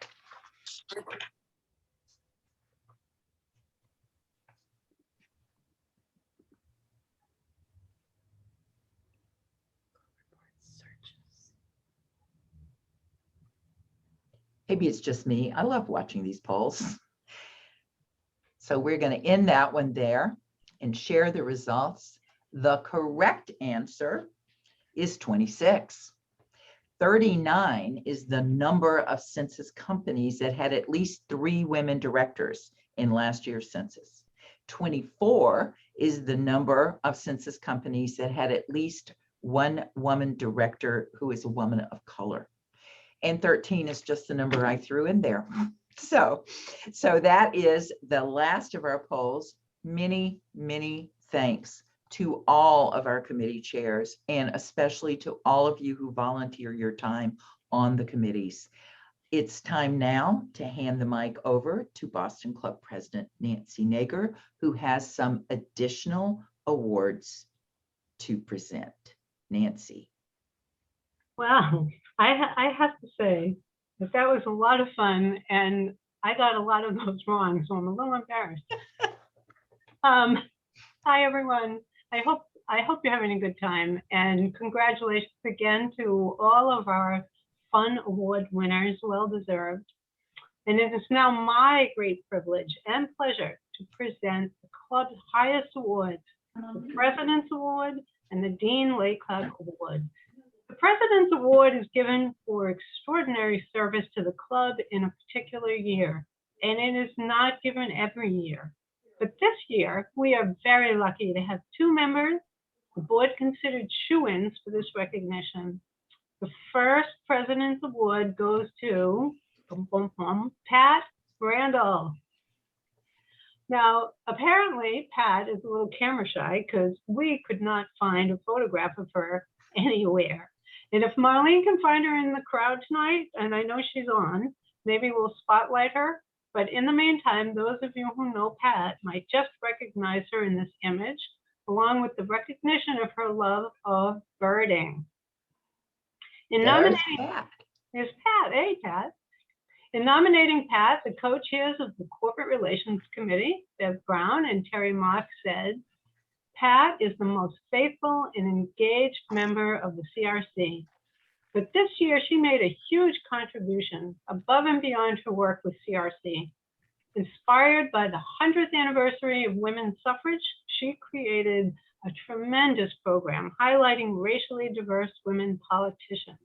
Maybe it's just me. I love watching these polls. So we're going to end that one there and share the results. The correct answer is 26. 39 is the number of census companies that had at least 3 women directors in last year's census. 24 is the number of census companies that had at least 1 woman director who is a woman of color. And 13 is just the number I threw in there. So that is the last of our polls. Many, many thanks to all of our committee chairs, and especially to all of you who volunteer your time on the committees. It's time now to hand the mic over to Boston Club President Nancy Nager, who has some additional awards to present. Nancy. Wow, I have to say that was a lot of fun, and I got a lot of those wrong, so I'm a little embarrassed. Hi, everyone. I hope you're having a good time, and congratulations again to all of our fun award winners, well deserved. And it is now my great privilege and pleasure to present the club's highest awards, the President's Award and the Dean Laycock Award. The President's Award is given for extraordinary service to the club in a particular year, and it is not given every year. But this year, we are very lucky to have 2 members the board considered shoo-ins for this recognition. The first President's Award goes to Pat Randall. Now, apparently, Pat is a little camera shy because we could not find a photograph of her anywhere. And if Marlene can find her in the crowd tonight, and I know she's on, maybe we'll spotlight her. But in the meantime, those of you who know Pat might just recognize her in this image, along with the recognition of her love of birding. In nominating, there's Pat. Hey, Pat. In nominating Pat, the co-chairs of the Corporate Relations Committee, Bev Brown and Terry Mock, said, Pat is the most faithful and engaged member of the CRC. But this year, she made a huge contribution above and beyond her work with CRC. Inspired by the 100th anniversary of women's suffrage, she created a tremendous program highlighting racially diverse women politicians.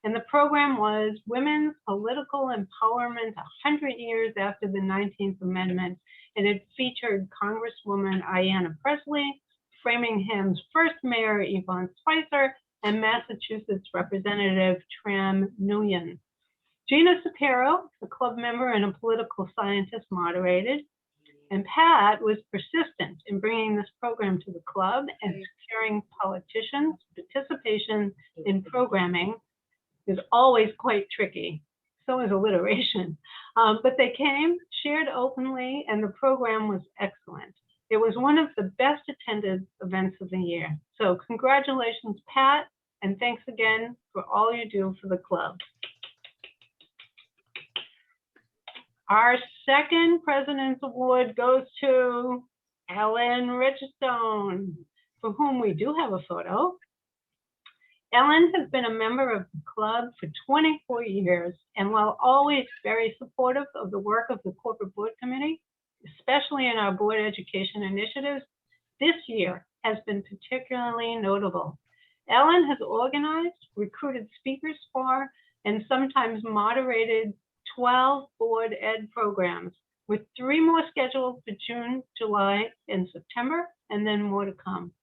And the program was Women's Political Empowerment 100 Years After the 19th Amendment. And it featured Congresswoman Ileana Presley, Framingham's first mayor, Yvonne Spicer, and Massachusetts Representative Tram Nguyen. Gina Sapiro, a club member and a political scientist, moderated. And Pat was persistent in bringing this program to the club and securing politicians' participation in programming is always quite tricky. So is alliteration. But they came, shared openly, and the program was excellent. It was one of the best attended events of the year. So congratulations, Pat, and thanks again for all you do for the club. Our second President's Award goes to Ellen Richardson, for whom we do have a photo. Ellen has been a member of the club for 24 years, and while always very supportive of the work of the Corporate Board Committee, especially in our board education initiatives, this year has been particularly notable. Ellen has organized, recruited speakers for, and sometimes moderated 12 board ed programs, with 3 more scheduled for June, July, and September, and then more to come.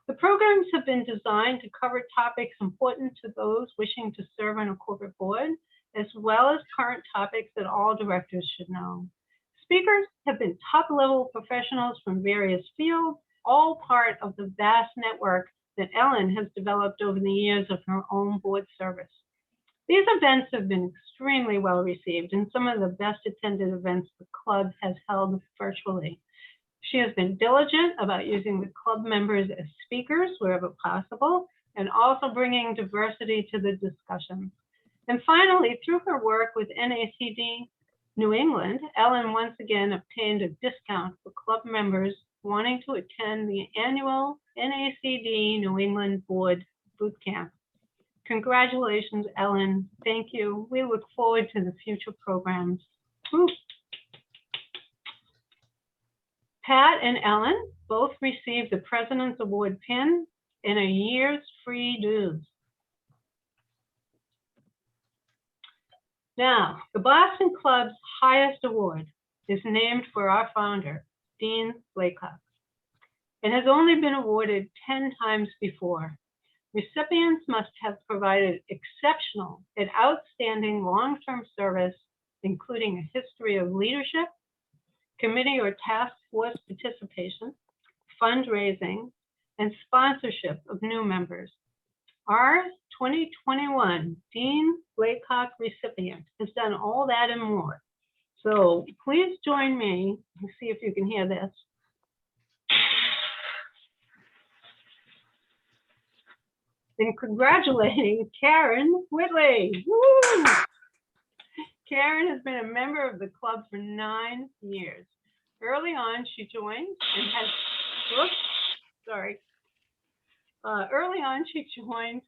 The programs have been designed to cover topics important to those wishing to serve on a corporate board, as well as current topics that all directors should know. Speakers have been top-level professionals from various fields, all part of the vast network that Ellen has developed over the years of her own board service. These events have been extremely well received and some of the best attended events the club has held virtually. She has been diligent about using the club members as speakers wherever possible, and also bringing diversity to the discussions. And finally, through her work with NACD New England, Ellen once again obtained a discount for club members wanting to attend the annual NACD New England Board Boot Camp. Congratulations, Ellen. Thank you. We look forward to the future programs. Woo. Pat and Ellen both received the President's Award pin and a year's free dues. Now, the Boston Club's highest award is named for our founder, Dean Laycock, and has only been awarded 10 times before. Recipients must have provided exceptional and outstanding long-term service, including a history of leadership, committee or task force participation, fundraising, and sponsorship of new members. Our 2021 Dean Laycock recipient has done all that and more. So please join me and see if you can hear this. In congratulating Karen Whitley. Woo! Karen has been a member of the club for 9 years. Early on, she joined and has, early on, she joined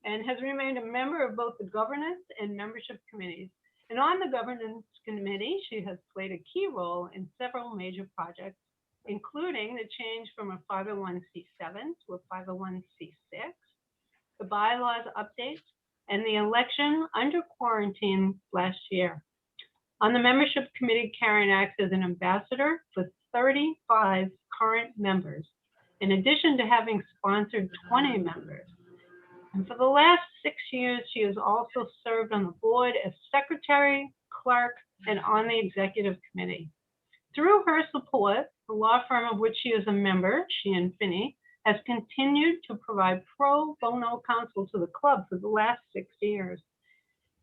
and has remained a member of both the governance and membership committees. And on the governance committee, she has played a key role in several major projects, including the change from a 501c7 to a 501c6, the bylaws updates, and the election under quarantine last year. On the membership committee, Karen acts as an ambassador for 35 current members, in addition to having sponsored 20 members. And for the last 6 years, she has also served on the board as secretary, clerk, and on the executive committee. Through her support, the law firm of which she is a member, She and Finney, has continued to provide pro bono counsel to the club for the last 6 years.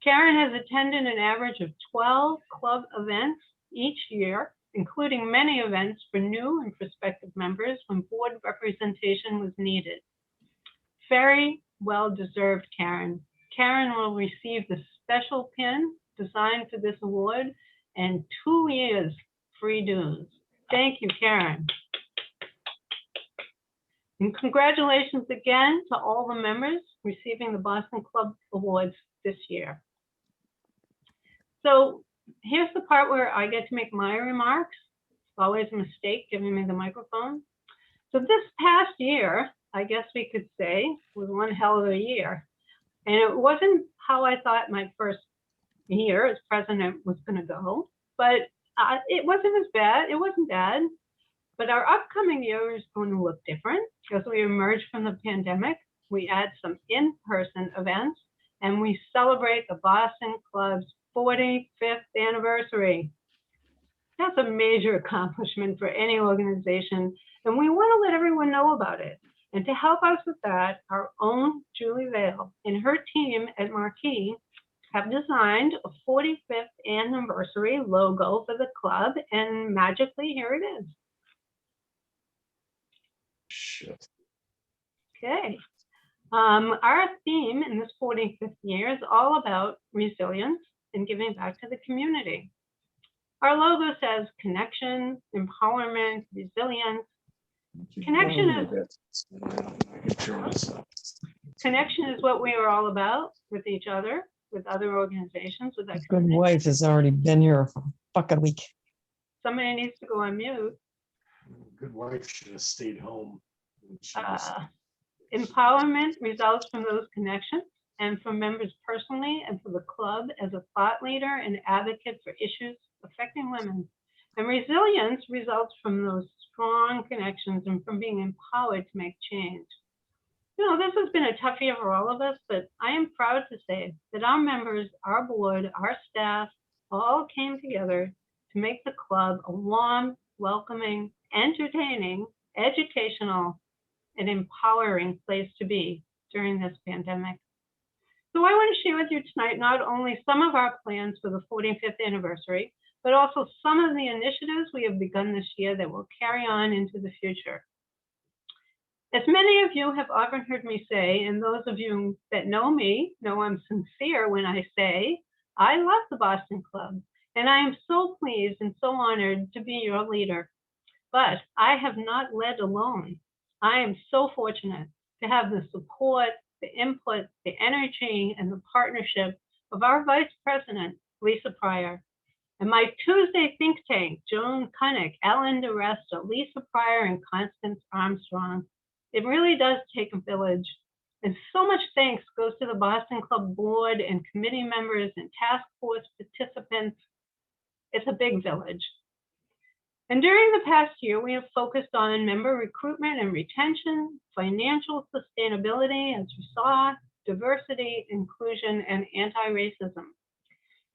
Karen has attended an average of 12 club events each year, including many events for new and prospective members when board representation was needed. Very well-deserved, Karen. Karen will receive the special pin designed for this award and 2 years free dues. Thank you, Karen. And congratulations again to all the members receiving the Boston Club Awards this year. So here's the part where I get to make my remarks. It's always a mistake giving me the microphone. So this past year, I guess we could say, was one hell of a year. And it wasn't how I thought my first year as president was going to go, but it wasn't as bad. It wasn't bad. But our upcoming year is going to look different because we emerge from the pandemic. We add some in-person events, and we celebrate the Boston Club's 45th anniversary. That's a major accomplishment for any organization, and we want to let everyone know about it. And to help us with that, our own Julie Vale and her team at Marquee have designed a 45th anniversary logo for the club, and magically, here it is. Shit. Okay. Our theme in this 45th year is all about resilience and giving back to the community. Our logo says connection, empowerment, resilience. Connection is what we are all about with each other, with other organizations, with our Good wife has already been here for a fucking week. Somebody needs to go on mute. Good wife should have stayed home. Empowerment results from those connections and from members personally and for the club as a thought leader and advocate for issues affecting women. And resilience results from those strong connections and from being empowered to make change. You know, this has been a tough year for all of us, but I am proud to say that our members, our board, our staff all came together to make the club a warm, welcoming, entertaining, educational, and empowering place to be during this pandemic. So I want to share with you tonight not only some of our plans for the 45th anniversary, but also some of the initiatives we have begun this year that will carry on into the future. As many of you have often heard me say, and those of you that know me know I'm sincere when I say, I love the Boston Club, and I am so pleased and so honored to be your leader. But I have not led alone. I am so fortunate to have the support, the input, the energy, and the partnership of our Vice President, Lisa Pryor, and my Tuesday think tank, Joan Cunnick, Ellen DeResta, Lisa Pryor, and Constance Armstrong. It really does take a village. And so much thanks goes to the Boston Club board and committee members and task force participants. It's a big village. And during the past year, we have focused on member recruitment and retention, financial sustainability, as you saw, diversity, inclusion, and anti-racism.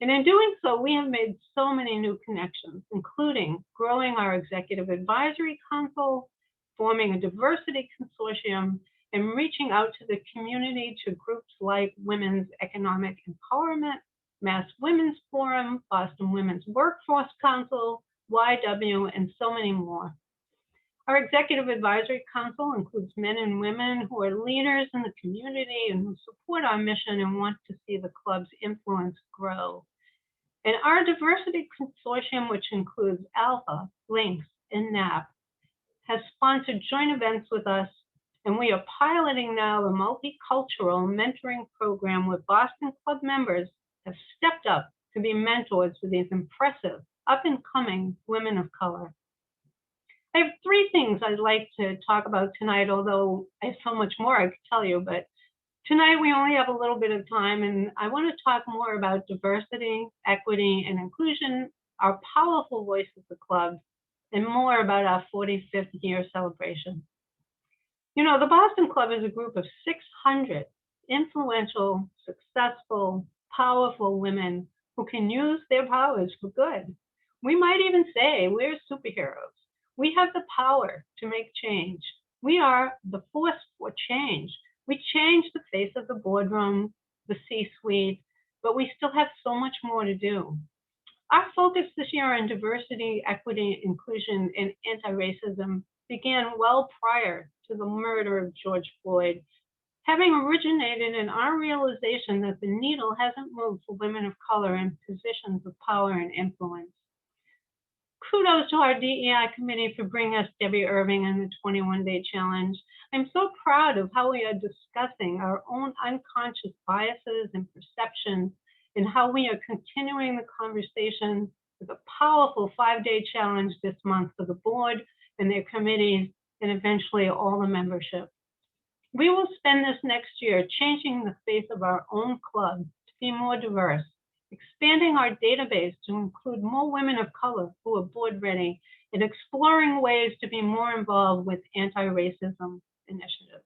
And in doing so, we have made so many new connections, including growing our executive advisory council, forming a diversity consortium, and reaching out to the community to groups like Women's Economic Empowerment, Mass Women's Forum, Boston Women's Workforce Council, YW, and so many more. Our Executive Advisory Council includes men and women who are leaders in the community and who support our mission and want to see the club's influence grow. And our Diversity Consortium, which includes Alpha, Lynx, and NAP, has sponsored joint events with us, and we are piloting now a multicultural mentoring program where Boston Club members have stepped up to be mentors for these impressive up-and-coming women of color. I have three things I'd like to talk about tonight, although I have so much more I could tell you, but tonight we only have a little bit of time, and I want to talk more about diversity, equity, and inclusion, our powerful voice of the club, and more about our 45th year celebration. You know, the Boston Club is a group of 600 influential, successful, powerful women who can use their powers for good. We might even say we're superheroes. We have the power to make change. We are the force for change. We change the face of the boardroom, the C-suite, but we still have so much more to do. Our focus this year on diversity, equity, inclusion, and anti-racism began well prior to the murder of George Floyd, having originated in our realization that the needle hasn't moved for women of color in positions of power and influence. kudos to our DEI committee for bringing us Debbie Irving and the 21-day challenge. I'm so proud of how we are discussing our own unconscious biases and perceptions and how we are continuing the conversation with a powerful 5-day challenge this month for the board and their committees and eventually all the membership. We will spend this next year changing the face of our own club to be more diverse, expanding our database to include more women of color who are board ready, and exploring ways to be more involved with anti-racism initiatives.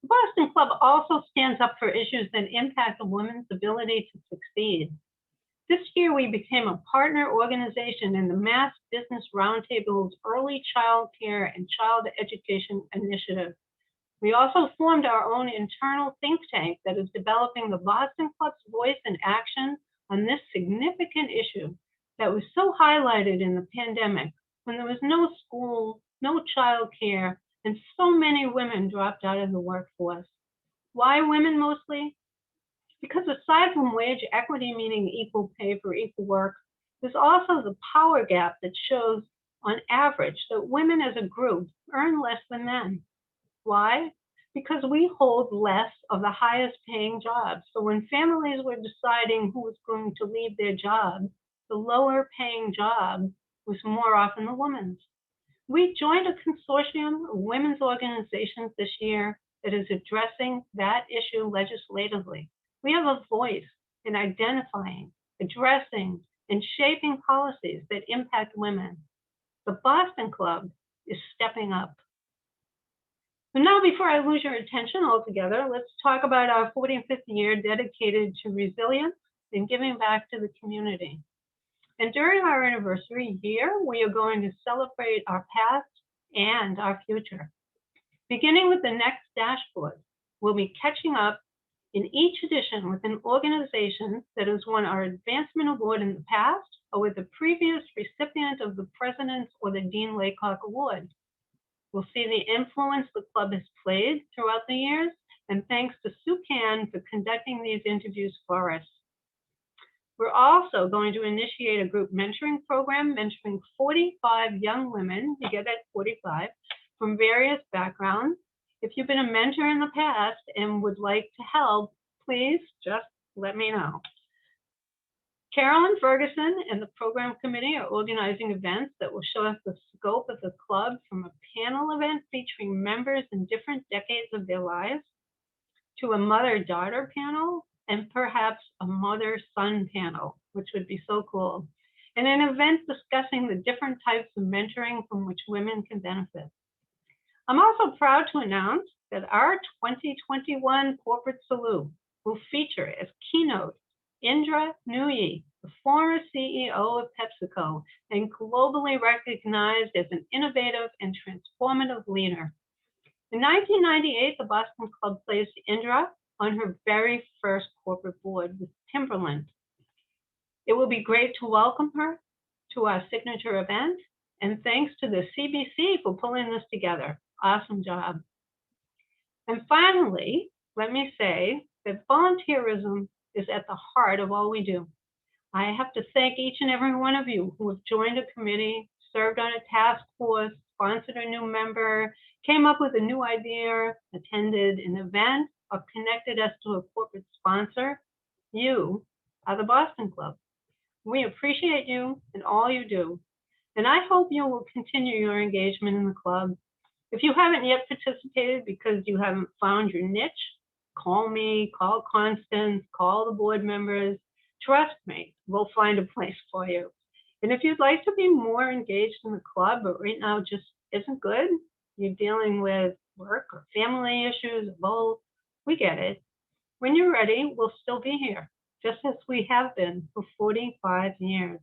The Boston Club also stands up for issues that impact a woman's ability to succeed. This year, we became a partner organization in the Mass Business Roundtable's Early Child Care and Child Education Initiative. We also formed our own internal think tank that is developing the Boston Club's voice and action on this significant issue that was so highlighted in the pandemic when there was no school, no child care, and so many women dropped out of the workforce. Why women mostly? Because aside from wage equity, meaning equal pay for equal work, there's also the power gap that shows on average that women as a group earn less than men. Why? Because we hold less of the highest paying jobs. So when families were deciding who was going to leave their job, the lower paying job was more often the woman's. We joined a consortium of women's organizations this year that is addressing that issue legislatively. We have a voice in identifying, addressing, and shaping policies that impact women. The Boston Club is stepping up. So now, before I lose your attention altogether, let's talk about our 45th year dedicated to resilience and giving back to the community. And during our anniversary year, we are going to celebrate our past and our future. Beginning with the next dashboard, we'll be catching up in each edition with an organization that has won our advancement award in the past or with the previous recipient of the President's or the Dean Laycock Award. We'll see the influence the club has played throughout the years, and thanks to Sue Can for conducting these interviews for us. We're also going to initiate a group mentoring program mentoring 45 young women, you get that 45, from various backgrounds. If you've been a mentor in the past and would like to help, please just let me know. Carolyn Ferguson and the program committee are organizing events that will show us the scope of the club, from a panel event featuring members in different decades of their lives to a mother-daughter panel and perhaps a mother-son panel, which would be so cool, and an event discussing the different types of mentoring from which women can benefit. I'm also proud to announce that our 2021 Corporate Salute will feature as keynote Indra Nooyi, the former CEO of PepsiCo and globally recognized as an innovative and transformative leader. In 1998, the Boston Club placed Indra on her very first corporate board with Timberland. It will be great to welcome her to our signature event, and thanks to the CBC for pulling this together. Awesome job. And finally, let me say that volunteerism is at the heart of all we do. I have to thank each and every one of you who have joined a committee, served on a task force, sponsored a new member, came up with a new idea, attended an event, or connected us to a corporate sponsor. You are the Boston Club. We appreciate you and all you do. And I hope you will continue your engagement in the club. If you haven't yet participated because you haven't found your niche, call me, call Constance, call the board members. Trust me, we'll find a place for you. And if you'd like to be more engaged in the club, but right now just isn't good, you're dealing with work or family issues, both, we get it. When you're ready, we'll still be here, just as we have been for 45 years.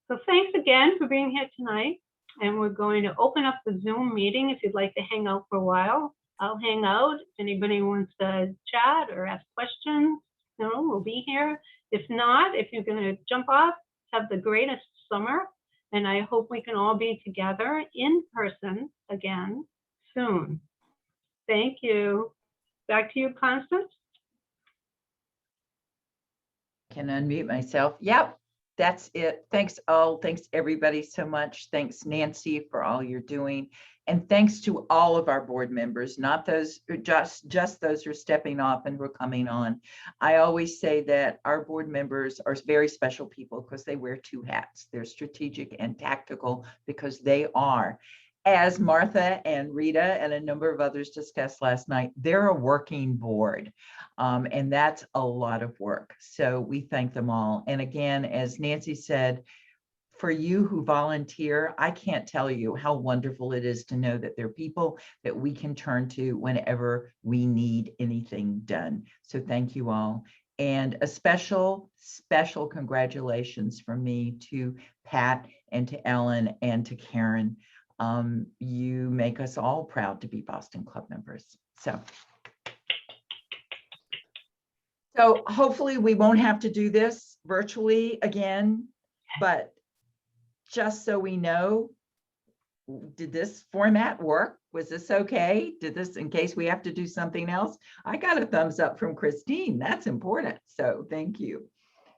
So thanks again for being here tonight. And we're going to open up the Zoom meeting. If you'd like to hang out for a while, I'll hang out. If anybody wants to chat or ask questions, we'll be here. If not, if you're going to jump off, have the greatest summer. And I hope we can all be together in person again soon. Thank you. Back to you, Constance. Can unmute myself. Yep. That's it. Thanks all. Thanks everybody so much. Thanks Nancy for all you're doing. And thanks to all of our board members, not those, just those who are stepping off and who are coming on. I always say that our board members are very special people because they wear two hats. They're strategic and tactical because they are, as Martha and Rita and a number of others discussed last night, they're a working board. And that's a lot of work. So we thank them all. And again, as Nancy said, for you who volunteer, I can't tell you how wonderful it is to know that there are people that we can turn to whenever we need anything done. So thank you all. And a special congratulations from me to Pat and to Ellen and to Karen. You make us all proud to be Boston Club members. So hopefully we won't have to do this virtually again, but just so we know, did this format work? Was this okay? Did this, in case we have to do something else? I got a thumbs up from Christine. That's important. So thank you.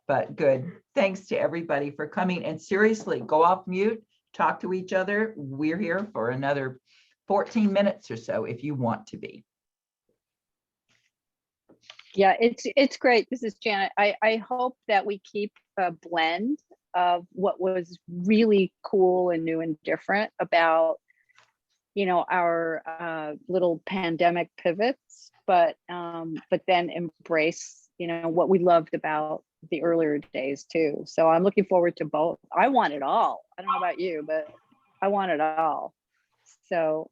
But good. Thanks to everybody for coming. And seriously, go off mute, talk to each other. We're here for another 14 minutes or so if you want to be. Yeah, it's great. This is Janet. I hope that we keep a blend of what was really cool and new and different about, you know, our little pandemic pivots, but then embrace, you know, what we loved about the earlier days too. So I'm looking forward to both. I want it all. I don't know about you, but I want it all. So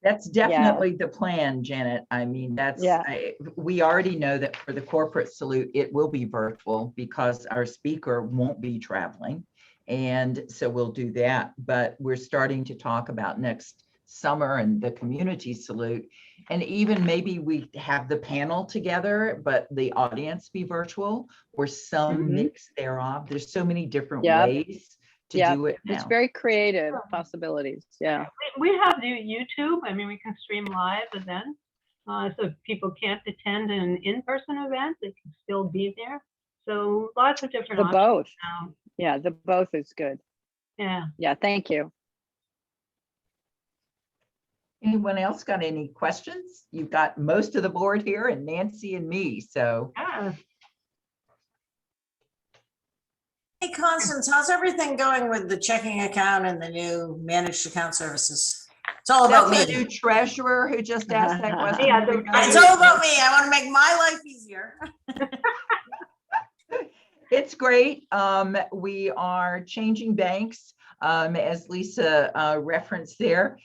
that's definitely the plan, Janet. I mean, that's, we already know that for the corporate salute, it will be virtual because our speaker won't be traveling. And so we'll do that. But we're starting to talk about next summer and the community salute. And even maybe we have the panel together, but the audience be virtual or some mix thereof. There's so many different ways to do it now. It's very creative possibilities. Yeah. We have YouTube. I mean, we can stream live events. So if people can't attend an in-person event, they can still be there. So lots of different The both. now. Yeah, the both is good. Yeah. Yeah, thank you. Anyone else got any questions? You've got most of the board here and Nancy and me, so. Hey, Constance, how's everything going with the checking account and the new managed account services? It's all about me. That's the new treasurer who just asked that question. Yeah, it's all about me. I want to make my life easier. It's great. We are changing banks, as Lisa referenced there,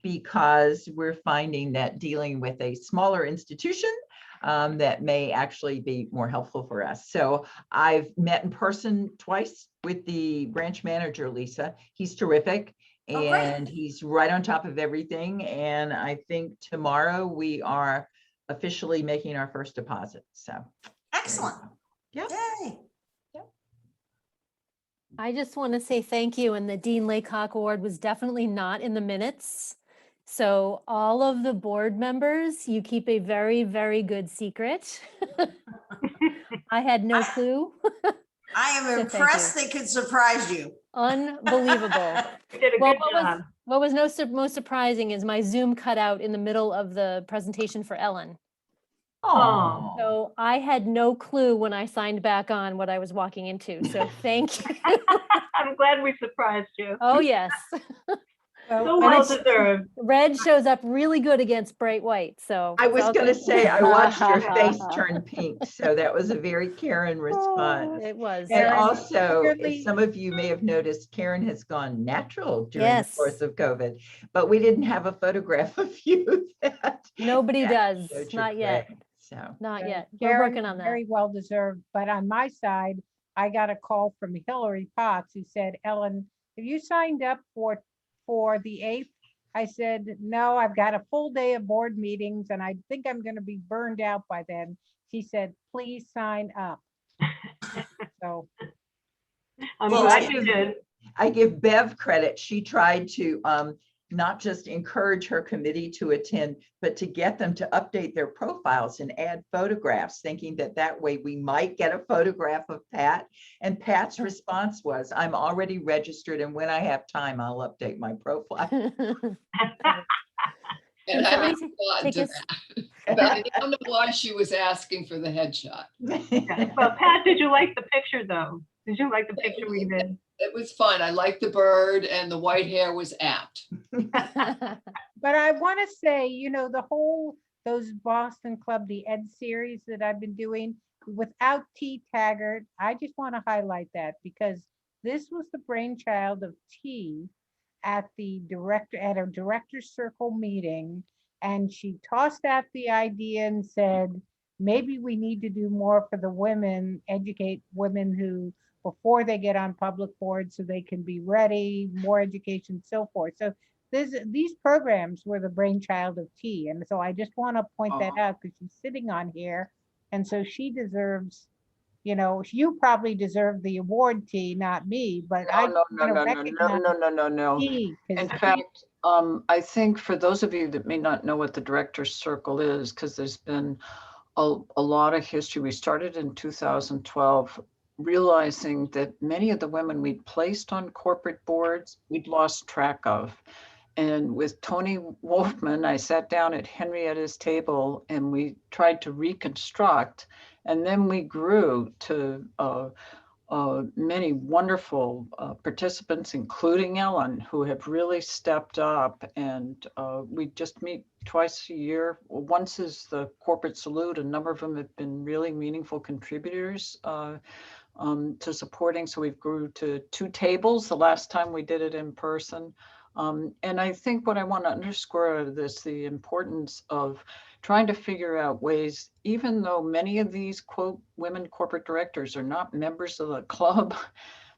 because we're finding that dealing with a smaller institution that may actually be more helpful for us. So I've met in person twice with the branch manager, Lisa. He's terrific. And he's right on top of everything. And I think tomorrow we are officially making our first deposit. So excellent. Yeah. Yay. I just want to say thank you. And the Dean Laycock Award was definitely not in the minutes. So all of the board members, you keep a very, very good secret. I had no clue. I am impressed they could surprise you. Unbelievable. You did a Well, good job. what was most surprising is my Zoom cut out in the middle of the presentation for Ellen. Oh. So I had no clue when I signed back on what I was walking into. So thank you. I'm glad we surprised you. Oh, yes. So well deserved. Red shows up really good against bright white. So I was going to say, I watched your face turn pink. So that was a very Karen response. It was. And also, some of you may have noticed Karen has gone natural during the course of COVID, but we didn't have a photograph of you. Nobody does. Not yet. So not yet. Karen, We're working on that. Very well deserved. But on my side, I got a call from Hillary Potts who said, Ellen, have you signed up for the 8th? I said, no, I've got a full day of board meetings and I think I'm going to be burned out by then. She said, please sign up. So I'm glad you did. I give Bev credit. She tried to not just encourage her committee to attend, but to get them to update their profiles and add photographs, thinking that that way we might get a photograph of Pat. And Pat's response was, I'm already registered, and when I have time, I'll update my profile. And I somebody haven't gotten take to us- that. But I don't know why she was asking for the headshot. Well, Pat, did you like the picture though? Did you like the picture we did? It was fun. I liked the bird and the white hair was apt. But I want to say, you know, those Boston Club, the Ed series that I've been doing without T Taggart, I just want to highlight that because this was the brainchild of T at a director's circle meeting. And she tossed out the idea and said, maybe we need to do more for the women, educate women who, before they get on public boards so they can be ready, more education, so forth. So these programs were the brainchild of T. And so I just want to point that out because she's sitting on here. And so she deserves, you know, you probably deserve the award, T, not me, but I No. T, 'cause In T- fact, I think for those of you that may not know what the Director's Circle is, because there's been a lot of history. We started in 2012, realizing that many of the women we'd placed on corporate boards, we'd lost track of. And with Tony Wolfman, I sat down at Henrietta's table and we tried to reconstruct. And then we grew to many wonderful participants, including Ellen, who have really stepped up. And we just meet twice a year. Once is the corporate salute. A number of them have been really meaningful contributors to supporting. So we've grew to 2 tables the last time we did it in person. And I think what I want to underscore out of this, the importance of trying to figure out ways, even though many of these quote women corporate directors are not members of the club,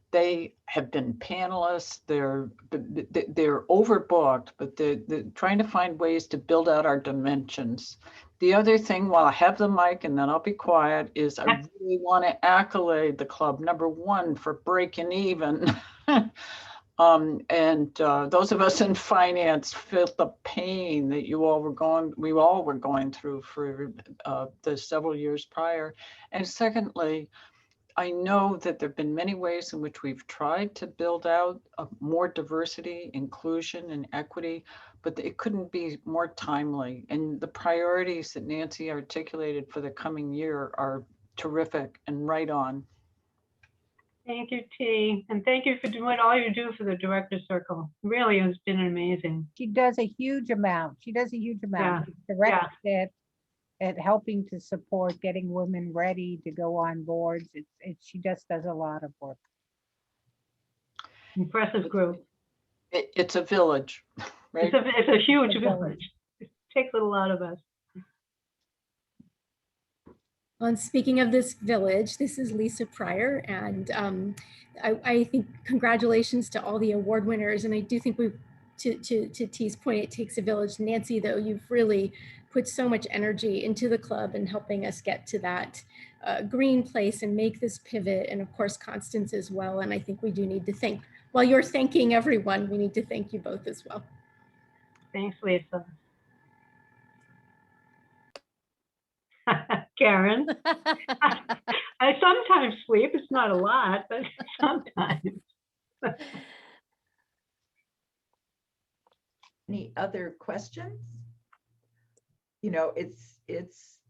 they have been panelists, they're overbooked, but they're trying to find ways to build out our dimensions. The other thing, while I have the mic and then I'll be quiet, is I really want to accolade the club, number one, for breaking even. Those of us in finance felt the pain that we all were going through for the several years prior. And secondly, I know that there have been many ways in which we've tried to build out more diversity, inclusion, and equity, but it couldn't be more timely. And the priorities that Nancy articulated for the coming year are terrific and right on. Thank you, T. And thank you for doing all you do for the Director's Circle. Really has been amazing. She does a huge amount. She directs it at helping to support getting women ready to go on boards. She just does a lot of work. Impressive group. It's a village, right? It's a huge village. It takes a lot of us. And speaking of this village, this is Lisa Pryor, and I think congratulations to all the award winners. And I do think to T's point, it takes a village. Nancy, though, you've really put so much energy into the club and helping us get to that green place and make this pivot. And of course, Constance as well. And I think we do need to thank, while you're thanking everyone, we need to thank you both as well. Thanks, Lisa. Karen. I sometimes sleep. It's not a lot, but sometimes. Any other questions? You know,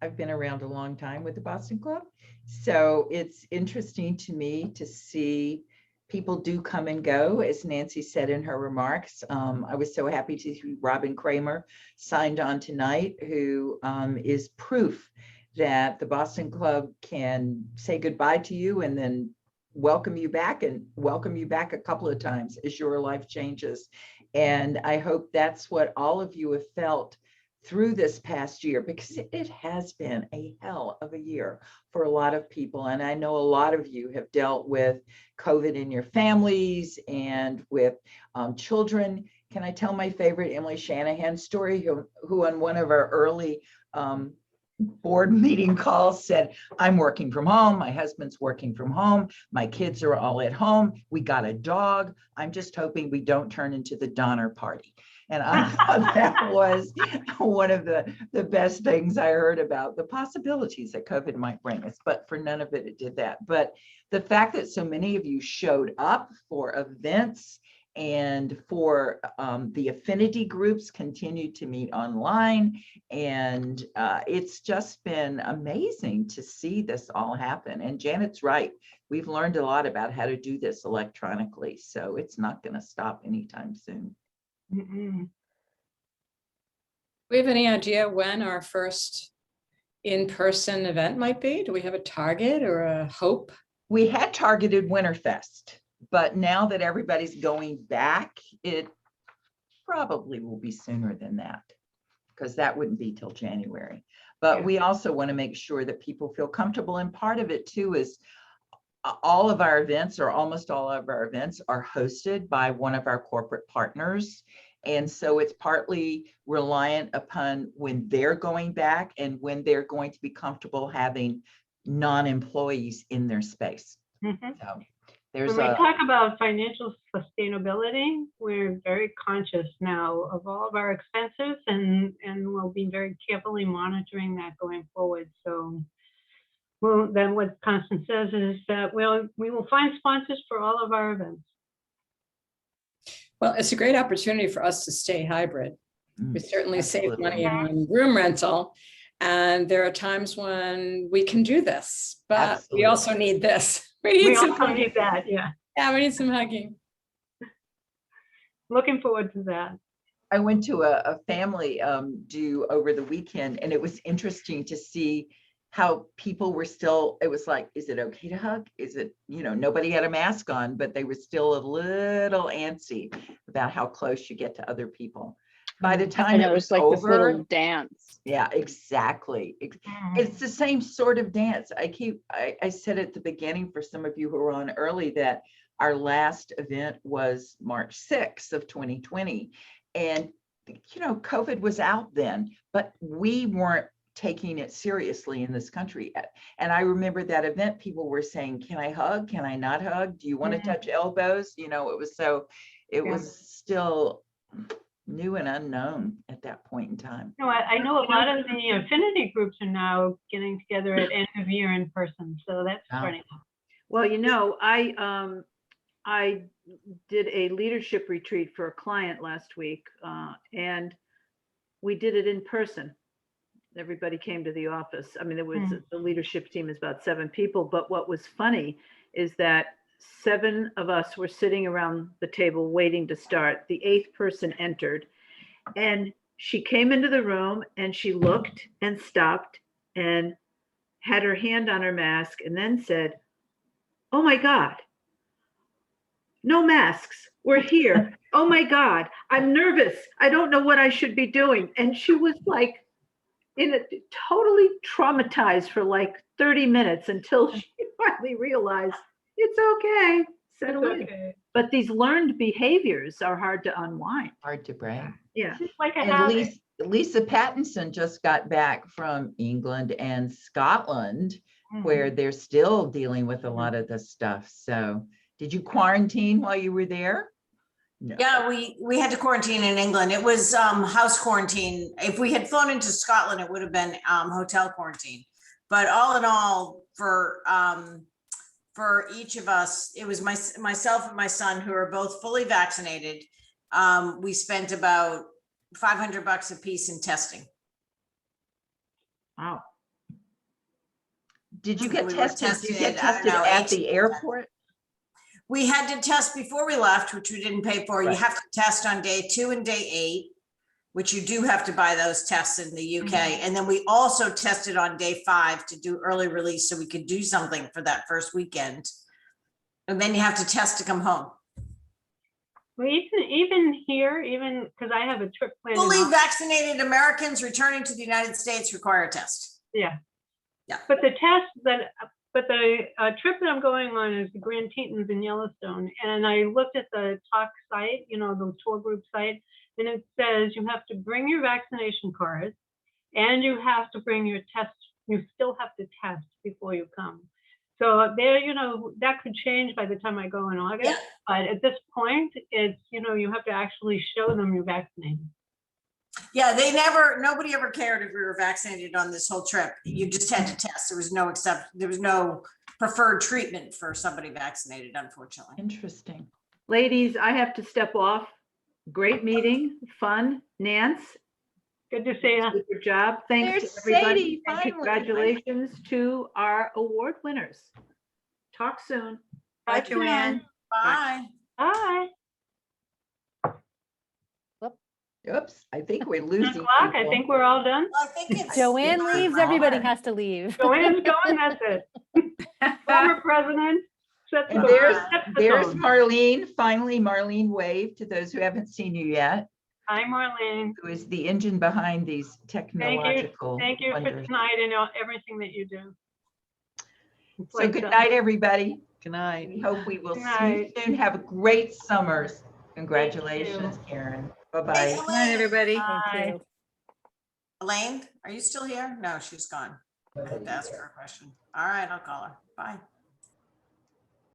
I've been around a long time with the Boston Club, so it's interesting to me to see people do come and go, as Nancy said in her remarks. I was so happy to see Robin Kramer signed on tonight, who is proof that the Boston Club can say goodbye to you and then welcome you back a couple of times as your life changes. And I hope that's what all of you have felt through this past year, because it has been a hell of a year for a lot of people. And I know a lot of you have dealt with COVID in your families and with children. Can I tell my favorite Emily Shanahan story, who on one of our early board meeting calls said, I'm working from home, my husband's working from home, my kids are all at home, we got a dog, I'm just hoping we don't turn into the Donner Party. And I thought that was one of the best things I heard about the possibilities that COVID might bring us, but for none of it, it did that. But the fact that so many of you showed up for events and for the affinity groups continued to meet online. And it's just been amazing to see this all happen. And Janet's right. We've learned a lot about how to do this electronically. So it's not going to stop anytime soon. Mm-mm. We have any idea when our first in-person event might be? Do we have a target or a hope? We had targeted Winterfest, but now that everybody's going back, it probably will be sooner than that, because that wouldn't be till January. But we also want to make sure that people feel comfortable. And part of it too is all of our events, or almost all of our events, are hosted by one of our corporate partners. And so it's partly reliant upon when they're going back and when they're going to be comfortable having non-employees in their space. Mm-hmm. So there's when we talk about financial sustainability, we're very conscious now of all of our expenses, and we'll be very carefully monitoring that going forward. So well, then what Constance says is that we will find sponsors for all of our events. Well, it's a great opportunity for us to stay hybrid. We certainly save money Absolutely. on room rental. And there are times when we can do this, but we also need this. We some also hugging. need that, yeah. Yeah, we need some hugging. Looking forward to that. I went to a family do over the weekend, and it was interesting to see how people were still, it was like, is it okay to hug? Is it, nobody had a mask on, but they were still a little antsy about how close you get to other people. By the time it was like over, this little dance. Yeah, exactly. It's the same sort of dance. I said at the beginning, for some of you who were on early, that our last event was March 6th of 2020. And, COVID was out then, but we weren't taking it seriously in this country yet. And I remember that event, people were saying, can I hug? Can I not hug? Do you want to touch elbows? It was still new and unknown at that point in time. I know a lot of the affinity groups are now getting together at end of year in person, so that's starting. Well, I did a leadership retreat for a client last week, and we did it in person. Everybody came to the office. I mean, the leadership team is about 7 people, but what was funny is that 7 of us were sitting around the table waiting to start. The 8th person entered, and she came into the room and she looked and stopped and had her hand on her mask and then said, "Oh my God, no masks. We're here. Oh my God, I'm nervous. I don't know what I should be doing." And she was like totally traumatized for like 30 minutes until she finally realized it's okay. Settle in. Okay. But these learned behaviors are hard to unwind. Hard to break. Yeah. It's like a And habit. Lisa Pattinson just got back from England and Scotland, where they're still dealing with a lot of this stuff. So did you quarantine while you were there? No. Yeah, we had to quarantine in England. It was house quarantine. If we had flown into Scotland, it would have been hotel quarantine. But all in all, for each of us, it was myself and my son, who are both fully vaccinated. We spent about $500 a piece in testing. Wow. Did you get We were tested? Did you get tested, I don't tested know, at the 18. airport? We had to test before we left, which we didn't pay for. Right. You have to test on day 2 and day 8, which you do have to buy those tests in the UK. And then we also tested on day 5 to do early release so we could do something for that first weekend. And then you have to test to come home. Well, even here, because I have a trip planned. Fully vaccinated Americans returning to the United States require a test. Yeah. Yeah. But the trip that I'm going on is the Grand Tetons in Yellowstone. And I looked at the talk site, the tour group site, and it says you have to bring your vaccination card and you have to bring your test. You still have to test before you come. So there, that could change by the time I go in August. Yeah. But at this point, it's, you have to actually show them you're vaccinated. Yeah, nobody ever cared if we were vaccinated on this whole trip. You just had to test. There was no preferred treatment for somebody vaccinated, unfortunately. Interesting. Ladies, I have to step off. Great meeting, fun. Nance, good to see you. Good job. Thanks There's to everybody. Sadie, And finally. congratulations to our award winners. Talk soon. Bye, Joanne. Bye. Bye. Oops, I think we're 10 losing o'clock. I people. think we're all done. I think it's. Joanne it's leaves, on. everybody has to leave. Joanne's going, that's it. Former president. sets And the- there's sets the there's tone. Marlene. Finally, Marlene waved to those who haven't seen you yet, Hi, Marlene. who is the engine behind these Thank technological you for wonders. tonight and everything that you do. It's So like, good night, everybody. Good night. We hope we will Good see you night. soon. Have a great summers. Congratulations, Karen. Hey, Bye-bye. Good night, everybody. Bye. Elaine, are you still here? No, she's gone. I have to ask her a question. All right, I'll call her. Bye.